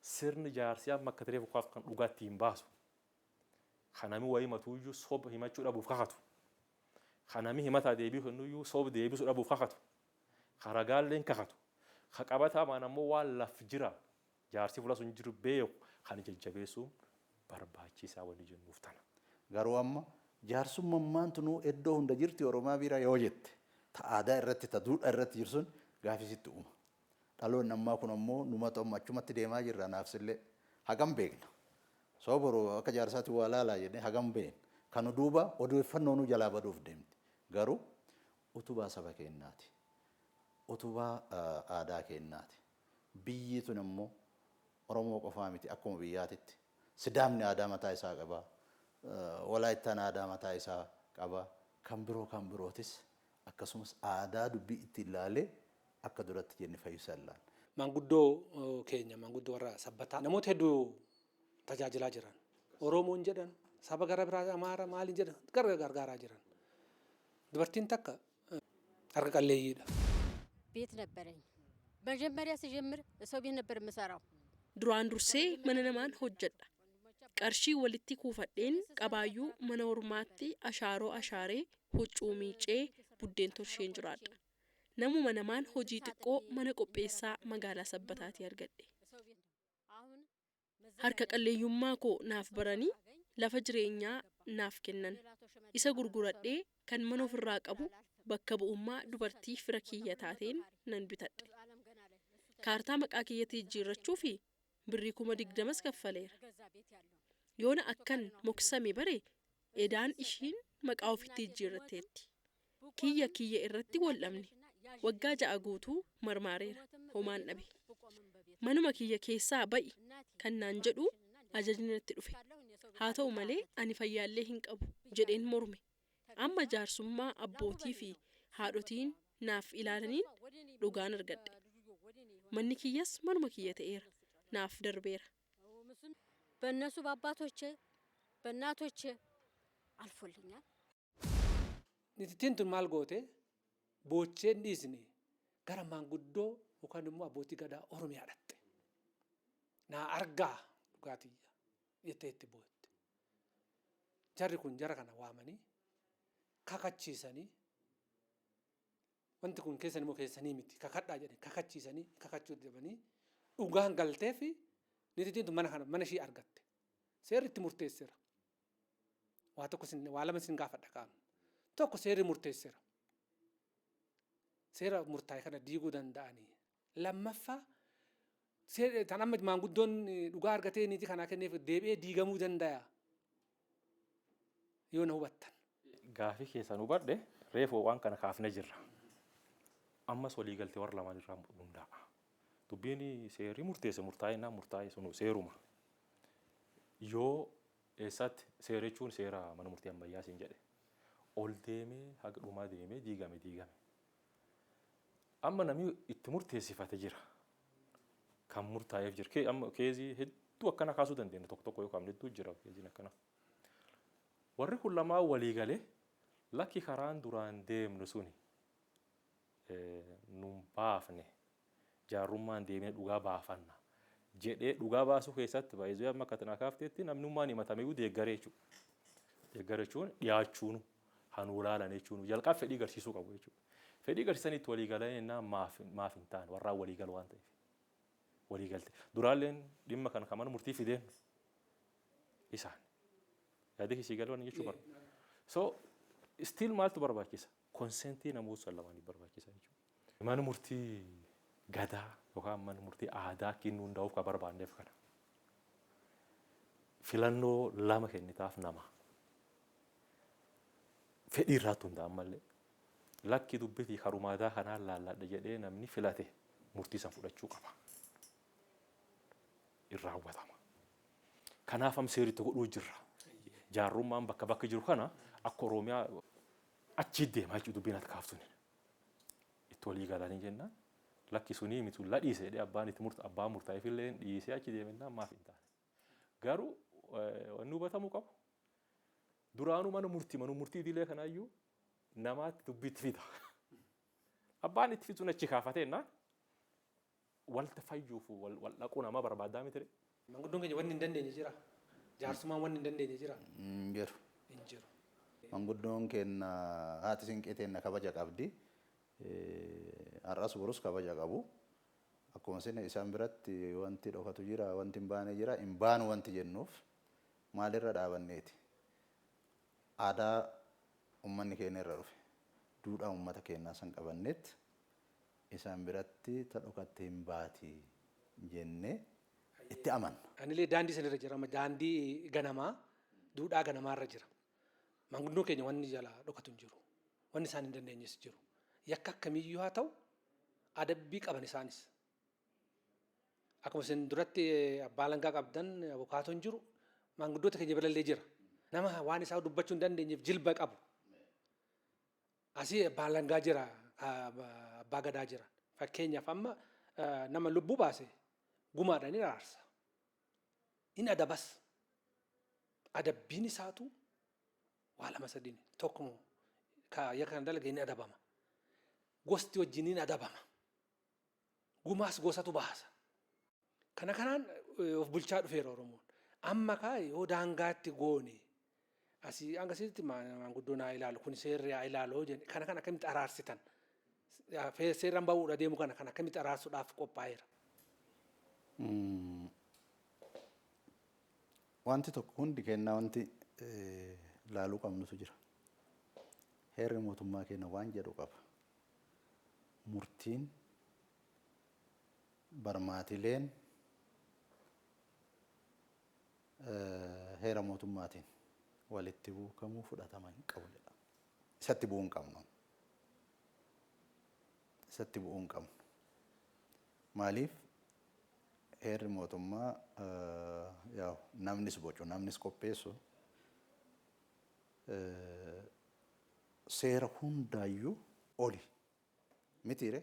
sirni jaarsiyaa akka ta'eef kan dhugaatti hin baasu. Kanami wayii matuuyyuu soba himachuu dhabuuf kakatu. Kanami himataa deebi'u kennuyyuu soba deebisuu dhabuuf kakatu. Karagaalleen kakatu. Kaqabataa maan ammoo waan laf jira. Jaarsi fuula sun jiru beeku kan jajjabeessuun barbaachisaa wali jennuuf tana. Garuu amma jaarsummaan tunuu iddoo hunda jirti Oromaa bira yoo jette ta aadaa irratti ta duudhaa irratti jirsun gaafisitti uuma. Dhaloonni ammaa kun ammoo numatu amma achumatti deemaa jirra naafsillee hagam beekna. Soboroo akka jaarsaatti waa laalaa jennee hagam beekna. Kanu duuba odeeffannoo nu jalaa baduuf deemti. Garuu utubaa saba keenyaati. Utubaa aadaa keenyaati. Biyyi tun ammoo Oromoo qofaa miti akkuma biyyaatitti. Sidaamni aadaa mataa isaa qaba. Walaayittaan aadaa mataa isaa qaba. Kan birootis akkasumas aadaa dubbii itti ilaalee akka duratti jenne fayyisa illaan. Manguddoo keenya manguddoo warra sabbataa namoota hedduu tajaajilaa jiran. Oromoon jedhan saba gara biraa Amaara maaliin jedhan gargaaraa jiran. Dubartiin takka harka qalleeyyiidha. ቤት ነበረኝ መጀመሪያ ሲጀምር ሰው ቤት ነበር የምሰራው duraan dursee mana namaan hojjedha qarshii walitti kuufadheen qabaayyuu mana ormaatti ashaaroo ashaaree huccuu miicee buddeen torsheen jiraadha namuma namaan hojii xiqqoo mana qopheessaa magaalaa sabbataatti argadhe harka qalleeyyummaa koo naaf baranii lafa jireenyaa naaf kennan isa gurguradhee kan mana ofirraa qabu bakka bu'ummaa dubartii fira kiyya taateen nan bitadhe. Kaartaa maqaa kiyyatti jijjiirrachuu fi birrii 20 kaffaleera. Yoona akkan moksame bare edaan ishiin maqaa ofitti jijjiirratteetti. Kiyya irratti wal'amne waggaa 6 guutuu marmaareera homaan dhabe. Manuma kiyya keessaa ba'i kan naan jedhu ajajni natti dhufe. Haa ta'u malee ani fayyaallee hin qabu jedheen morme. Amma jaarsummaa abbootii fi haadhotiin naaf ilaalaniin dhugaan argadhe. Manni kiyyas manuma kiyya ta'eera naaf darbeera. በእነሱ በአባቶቼ በእናቶቼ አልፎልኛል። Nitittiin tun maal goote boocheen dhiisne gara maanguddoo yookaan immoo abbootii gadaa Oromiyaa dhatte. Naa argaa dhugaatiyya jettee itti bootte. Jarri kun jara kana waamanii kakachiisanii wanti kun keessan immoo keessanii miti kakadhaa jedhanii kakachiisanii kakachuu dhabanii dhugaan galtee fi nitittiin tun mana ishii argatte. Seerri itti murteesseera. Waa tokko waa lama sin gaafadha qaama. Tokko seerri murteesseera. Seera murtaa'e kana diiguu danda'anii. Lammaffaa tan amma maanguddoon dhugaa argatee niitii kanaa kenneef deebi'ee diigamuu danda'a. Yoo na hubattan. Gaafii keessan hubadhe reefoo waan kana kaafne jirra. Ammas walii galtee warra lamaan irraa hundaa'a. Dubbiin seerri murtaa'e sun seeruma. Yoo eessatti seera jechuun seera mana murtii ammayyaa siin jedhe. Ol deemee haga dhumaa deemee diigame. Amma namni itti murteessifate jira. Kan murtaa'eef jira. Amma keezii hedduu akkana kaasuu dandeenya tokko yookaan hedduu jira keeziin akkana. Warri kun lamaan walii galee lakki karaan duraan deemnu suni nun baafne jaarrummaan deemee dhugaa baafanna jedhee dhugaa baasuu keessatti baay'ee amma akka tanaa kaafteetti namnummaan himatamee deeggaree jechuudha. Deeggaree jechuun dhiyaachuun hanuu laalan jechuun jalqaba fedhii agarsiisuu qabu jechuudha. Fedhii agarsiisanitti walii galanii maaf hin taane warraan walii galu waan ta'eef. Walii galte. Duraalleen dhimma kana kan mana murtii fideen isaan. Yaadii kisii galwan jechuu barba. So still maaltu barbaachisa? Konsentii namoota lamaanii barbaachisa jechuudha. Mana murtii gadaa yookaan mana murtii aadaa kennuu hundaa'uuf kan barbaanneef kana. Filannoo lama kennitaaf nama. Fedhii irraatti hundaa'an malee. Lakki dubbitii harumaadaa kanaan laalladha jedhee namni filate murtii san fudhachuu qaba. Irraa hawwatama. Kanaaf am seeritti godhuu jirra. Jaarrummaan bakka jiru kana akka Oromiyaa achi deemaa jechuudha dubbiin ati kaaftuun. itti walii galanii jennaan lakki sunii mitu ladhiise jedhee abbaan murtaa'eef illee dhiisee achi deemennaan maaf hin taane. Garuu wanni hubatamuu qabu duraanuu mana murtii idilee kanaayyuu namaatti dubbiitti fida. Abbaan itti fixuun achi kaafateenna walta fayyuuf wal dhaquu nama barbaadaa miti. Manguddoon keenya wanni hin dandeenye jira. Jaarsummaan wanni hin dandeenye jira. Hin jiru. Hin jiru. Manguddoon keenya haati siinqee teenna kabaja qabdi. Har'as borus kabaja qabu. Akkuma isin isaan biratti wanti dhokatu jira, wanti hin baane jira, hin baanu wanti jennuuf maalirra dhaabanneeti. Aadaa uummanni keenya irra dhufe. Duudhaa uummata keenyaa san qabannetti isaan biratti ta dhokatte hin baati jennee itti amanna. Anillee daandii sanirra jira. Daandii ganamaa duudhaa ganamaarra jira. Manguddoon keenya wanni jala dhokatu hin jiru. Wanni isaan hin dandeenyes jiru. Yakka akkamiyyuu haa ta'u adabbii qaban isaanis. Akkuma isin duratti abbaa alangaa qabdan abukaatoo hin jiru. Manguddoota keenya bilallee jira. Nama waan isaa dubbachuu hin dandeenyeef jilba qabu. Asii abbaa alangaa jira, abbaa gadaa jira. Fakkeenyaaf amma nama lubbuu baase gumaadhaan ni araarsa. Inni adabas. Adabbiin isaatu waa lama sadiin tokko yakka kan dalage inni adabama. Gosti wajjin inni adabama. Gumaas gosatu baasa. Kana kanaan of bulchaa dhufeera Oromoon. Amma yoo daangaatti goone asii hangasitti manguddoon haa ilaalu kun seerri haa ilaalu jenne kana akkamitti araarsitan seeraan bahuudha deemu kana akkamitti araarsuudhaaf qophaa'eera. Wanti tokko hundi kennaa wanti laaluu qabnutu jira. Heerri mootummaa keenya waan jedhu qaba. Murtiin barmaatileen heera mootummaatiin walitti buukamuu fudhatama hin qabu jedha. Isatti bu'uu hin qabnu. Isatti bu'uu hin qabnu. Maaliif heerri mootummaa namnis bocu namnis qopheessu seera hundaayyuu oli mitiire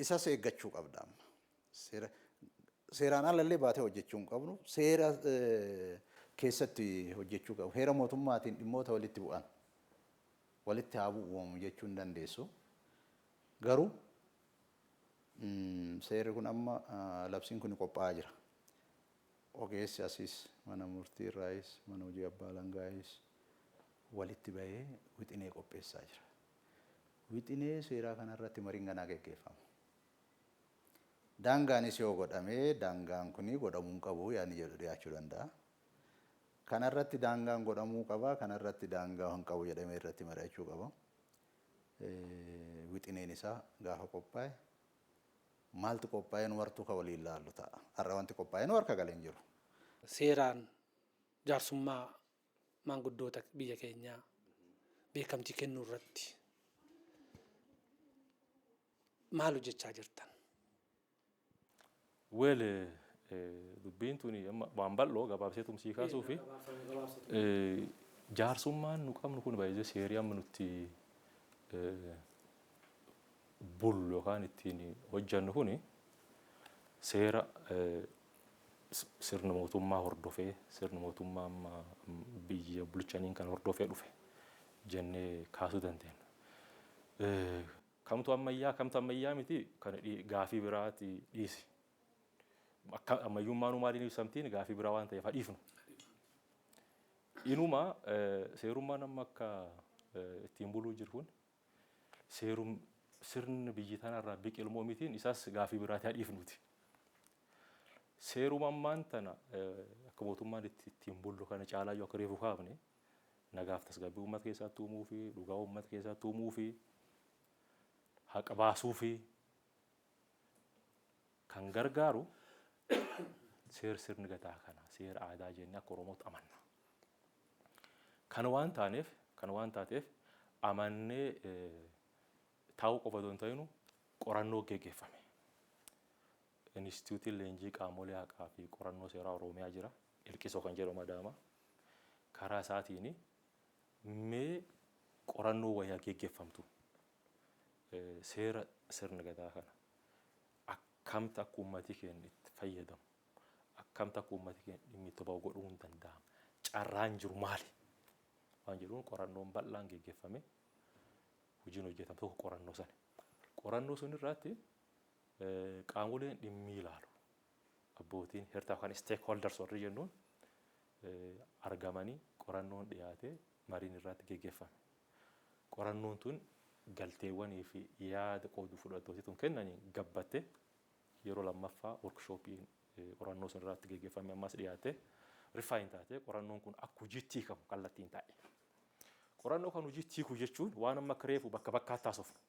isas eeggachuu qabda amma. Seeraan alallee baatee hojjechuu hin qabnu seera keessatti hojjechuu qabu. Heera mootummaatiin dhimmoota walitti bu'an walitti haa bu'uumamu jechuu hin dandeessu. Garuu seerri kun amma labsiin kun qophaa'aa jira. Ogeessi asiis mana murtii irraayis mana hojii abbaa alangaayis walitti bahee wixinee qopheessaa jira. Wixinee seeraa kanarratti mariin ganaa gaggeeffama. Daangaanis yoo godhamee daangaan kuni godhamuu hin qabu yaani jedhu dhiyaachuu danda'a. Kanarratti daangaan godhamuu qaba, kanarratti daangaa hin qabu jedhamee irratti mari'achuu qaba. Wixineen isaa gaafa qophaa'e maaltu qophaa'ee nu wartuu ka waliin laallu ta'a. Har'a wanti qophaa'ee nu harka galee hin jiru. Seeraan jaarsummaa maanguddoota biyya keenyaa beekamtii kennuu irratti maal hojjechaa jirtan? Dubbiin tuni waan bal'oo gabaabsee tumsii kaasuu fi jaarsummaan nu qabnu kun baay'ee seerii amma nutti bulu yookaan ittiin hojjannu kuni seera sirna mootummaa hordofee sirna mootummaa amma biyya bulchaniin kan hordofee dhufe jennee kaasuu dandeenya. Kamtu ammayyaa miti kan gaafii biraati dhiisi. Akka ammayyummaan maaliin ibsamtiin gaafii biraa waan ta'eef dhiifnu. Inuma seerummaan amma akka ittiin buluu jiru kun sirni biyyi tanarraa biqilmoo mitiin isaas gaafii biraati dhiifnuti. Seerummaan tana akka mootummaan ittiin bullu kana caalaa yoo akka reefu kaafne nagaaf tasgabbii uummata keessatti uumuu fi dhugaa uummata keessatti uumuu fi haqa baasuu fi kan gargaaru sirni gadaa kana seera aadaa jennee akka Oromootti amanna. Kana waan taateef amannee taa'uu qofa osoo hin ta'inu qorannoo gaggeeffame. Instituutiin leenjii qaamolee haqaa fi qorannoo seeraa Oromiyaa jira. Ilqisoo kan jedhamu madaama. Karaa isaatiin mee qorannoo wayyaa gaggeeffamtu seera sirna gadaa kana akkamta akka uummatii keenya itti fayyadamu akkamta akka uummatii keenya dhimmi itti bahu godhuu hin danda'amu carraan jiru maali waan jedhuun qorannoon bal'aan geggeeffame hojiin hojjetamu tokko qorannoo sana. Qorannoo sun irratti qaamoleen dhimmi ilaalu abbootiin hirtaa kan stakeholders warri jennuun argamanii qorannoon dhiyaatee mariin irratti geggeeffame. Qorannoon tun galteewwanii fi yaada qoodu fudhattooti tun kennanii gabbatte yeroo lammaffaa workshooppiin qorannoo sun irratti geggeeffame ammas dhiyaate rifaayin taatee qorannoon kun akka hojiitti hiikamu kallattiin taa'e. Qorannoo kan hojiitti hiikuu jechuun waan amma akka reefu bakka bakkaatti haasofnu.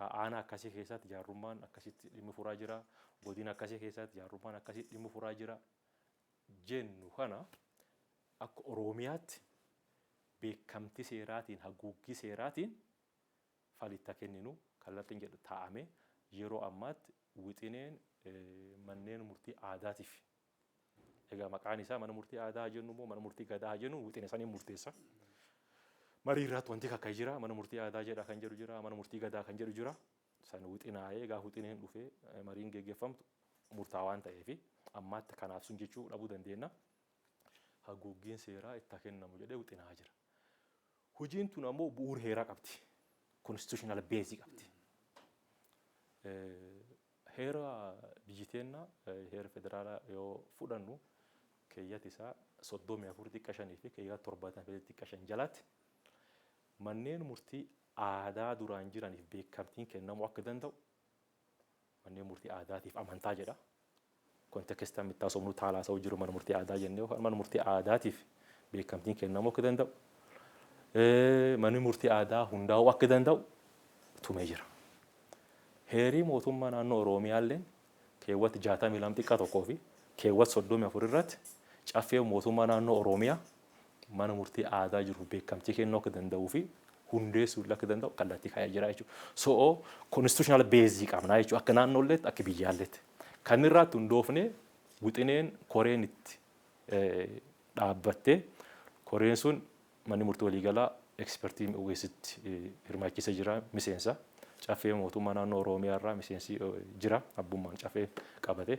Aanaa akkasii keessatti jaarrummaan akkasitti dhimmi furaa jira. Godina akkasii keessatti jaarrummaan akkasitti dhimmi furaa jira. Jennu kana akka Oromiyaatti beekamtii seeraatiin haguuggii seeraatiin falitta kenninu kallattiin jedhu taa'ame yeroo ammaatti wixineen manneen murtii aadaatiif. Egaa maqaan isaa mana murtii aadaa jennu moo mana murtii gadaa jennu wixinee saniin murteessa. Marii irratti wanti akka jira mana murtii aadaa jedha kan jedhu jira mana murtii gadaa kan jedhu jira. San wixinaa'ee egaa wixineen dhufee mariin geggeeffamtu murtaawaan ta'eefi ammaatti kanaaf sun jechuu dhabuu dandeenya. Haguuggiin seeraa itti kennamu jedhee wixinaa jira. Hojiin tun ammoo bu'uura heeraa qabdi. Constitutional base qabdi. Heera biyyi teenya heera federaalaa yoo fudhannu keeyyata isaa 34.5 fi keeyyata 75 jalatti manneen murtii aadaa duraan jiraniif beekamtiin kennamuu akka danda'u manneen murtii aadaatiif amantaa jedha. Kontekestaan mittaa somnuu taalaasaa jiru mana murtii aadaa jennee mana murtii aadaatiif beekamtiin kennamuu akka danda'u. Manni murtii aadaa hundaa'uu akka danda'u tumee jira. Heerii mootummaa naannoo Oromiyaalleen keewwata 62 xiqqaa tokkoo fi keewwata 34 irratti caffee mootummaa naannoo Oromiyaa mana murtii aadaa jiru beekamtii kennuu akka danda'uu fi hundeessuu akka danda'u kallattii kaa'ee jira jechuudha. So constitutional base qabna jechuudha akka naannoolleetti akka biyyaalleetti. Kan irratti hundoofne wixineen koreen itti dhaabbattee koreen sun manni murtii waliigalaa ekspertii ogeessitti hirmaachisa jira miseensa. Caffee mootummaa naannoo Oromiyaa irraa miseensi jira abbummaan caffee qabate.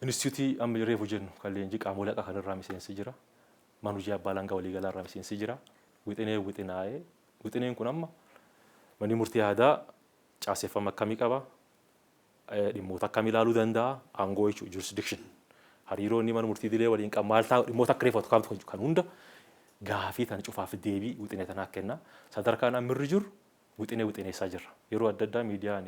Instituutii amma reefu jennu kan leenjii qaamolee akka kanarraa miseensi jira. Mana hojii abbaa alangaa waliigalaa irraa miseensi jira. Wixinaa'ee wixineen kun amma manni murtii aadaa caaseffama akkamii qaba? Dhimmoota akkamii ilaaluu danda'a? Aangoo jechuudha jurisdiction. Hariiroo inni mana murtii idilee waliin qabu maal ta'a dhimmoota akka reeffatu kan hunda gaafii tan cufaaf deebii wixinee tanaa kenna. Sadarkaan ammirri jiru wixineessaa jirra. Yeroo adda addaa miidiyaan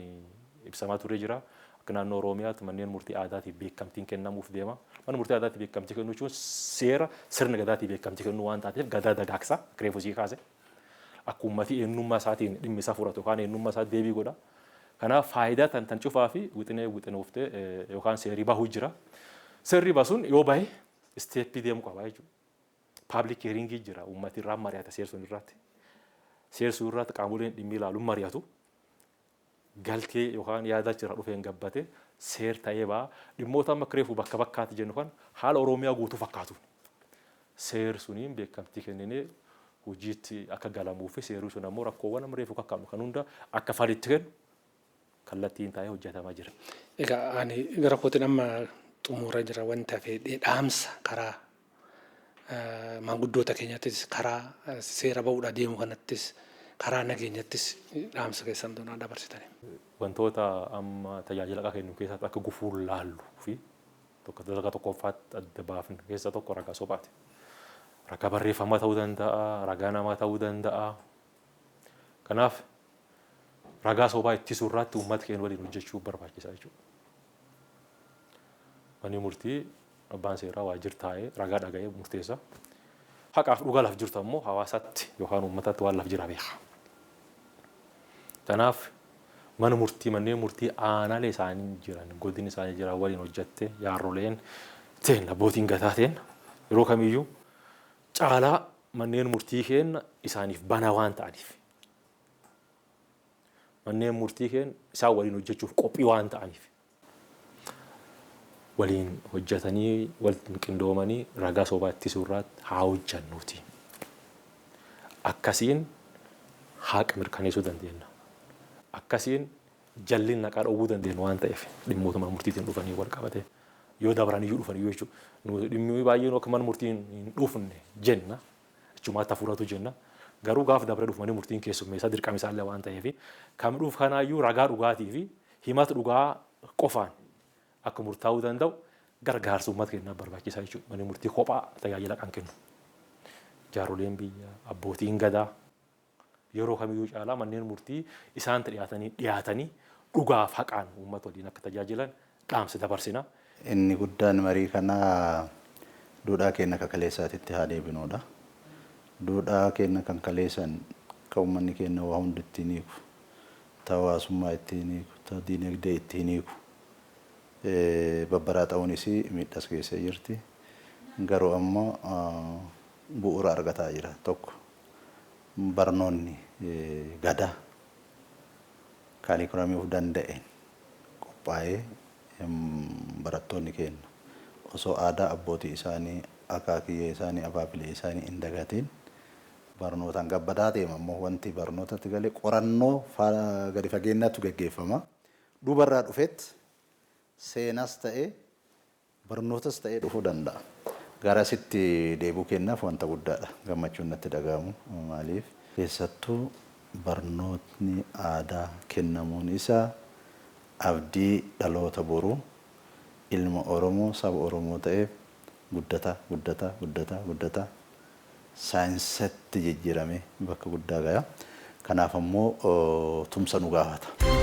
ibsamaa ture jira. Akka naannoo Oromiyaatti manneen murtii aadaatiif beekamtiin kennamuuf deema. Mana murtii aadaatiif beekamtii kennuu jechuun seera sirna gadaatiif beekamtii kennuu waan taateef gadaa dagaagsa reefu sii kaase. Akka uummatii eenyummaa isaatiin dhimmi isaa furatu yookaan eenyummaa isaa deebii godha. Kanaaf faayidaa tan cufaa fi wixinooftee yookaan seerii bahuu jira. Seerri basuun yoo bahe isteeppii deemuu qaba jechuudha. Public hearingii jira uummatii irraa mari'ata seersuun irratti. Seersuu irratti qaamoleen dhimmi ilaaluun mari'atu. Galtee yookaan yaada jira dhufeen gabbate seer ta'ee ba'a. Dhimmoota amma reefu bakka bakkaatti jennu kan haala Oromiyaa guutuu fakkaatu. Seer suniin beekamtii kenninee hojiitti akka galamuu fi seerri sun ammoo rakkoowwan amma reefu kakkaabnu kan hunda akka falitti kennu kallattiin taa'ee hojjetamaa jira. Egaa ani gara kootiin amma xumura jira wanta fedhee dhaamsa karaa maanguddoota keenyattis karaa seera bahuudha deemu kanattis karaa nageenyattis dhaamsa keessan doonaa dabarsitani. Wantoota amma tajaajila kennu keessatti akka gufuun laallu fi tokkoffaatti adda baafnu keessa tokko ragaa sobaati. Ragaa barreeffamaa ta'uu danda'a, ragaa namaa ta'uu danda'a. Kanaaf ragaa sobaa ittisuu irratti uummata keenya waliin hojjechuu barbaachisaa jechuudha. Manni murtii abbaan seeraa waajjira taa'ee ragaa dhaga'ee murteessa. Haqaaf dhugaa laaf jirtu ammoo hawaasatti yookaan uummatatti waan laaf jira beeka. Kanaaf mana murtii manneen murtii aanaalee isaanii jiran godin isaanii jiran waliin hojjette yaarroleen ta'een abbootiin gadaa ta'een yeroo kamiyyuu caalaa manneen murtii keenya isaaniif bana waan ta'aniif. Manneen murtii keenya isaan waliin hojjechuuf qophii waan ta'aniif. Waliin hojjetanii waliin qindoomanii ragaa sobaa ittisuu irratti haa hojjannuuti. Akkasiin haqa mirkaneessuu dandeenya. Akkasiin jalliin naqaa dhowwuu dandeenya waan ta'eef dhimmoota mana murtiitiin dhufanii wal qabate yoo dabranii iyyuu dhufanii jechuudha. Dhimmi baay'een akka mana murtiin hin dhufne jenna. Achumaatti hafuuratu jenna. Garuu gaafa dabree dhufanii murtiin keessummeessaa dirqama isaallee waan ta'eef kam dhuuf kanaayyuu ragaa dhugaatii fi himata dhugaa qofaan akka murtaa'uu danda'u gargaarsa uummata keenyaaf barbaachisaa jechuudha. Manni murtii kophaa tajaajila kan kennu. Jaaroleen biyyaa, abbootiin gadaa yeroo kamiyyuu caalaa manneen murtii isaanitti dhiyaatanii dhugaaf haqaan uummata waliin akka tajaajilan dhaamsa dabarsina. Inni guddaan marii kanaa duudhaa keenya kakaleessaatitti haa deebinuudha. Duudhaa keenya kan kaleessan kan uummanni keenya waa hundi ittiin hiiku, hawaasummaa ittiin hiiku, diinagdee ittiin hiiku. Babbaraa ta'uunis miidhas keessa jirti. Garuu ammoo bu'uura argataa jira. Tokko barnoonni gadaa kaaliikulamii of danda'een qophaa'ee barattoonni keenya osoo aadaa abbootii isaanii, akaakiyyee isaanii, abaabilee isaanii hin dagatiin barnootaan gabbadaa deema. Ammoo wanti barnootatti galee qorannoo gadi fageenyaatu gaggeeffama. Duubarraa dhufetti seenas ta'ee barnootas ta'ee dhufuu danda'a. Garasitti deebuu kennaaf wanta guddaadha. Gammachuun natti dhagahamu. Maaliif keessattuu barnootni aadaa kennamuun isaa abdii dhaloota boruu ilma Oromoo saba Oromoo ta'eef guddata saayinsatti jijjiiramee bakka guddaa gaya. Kanaaf ammoo tumsa nu gaafata.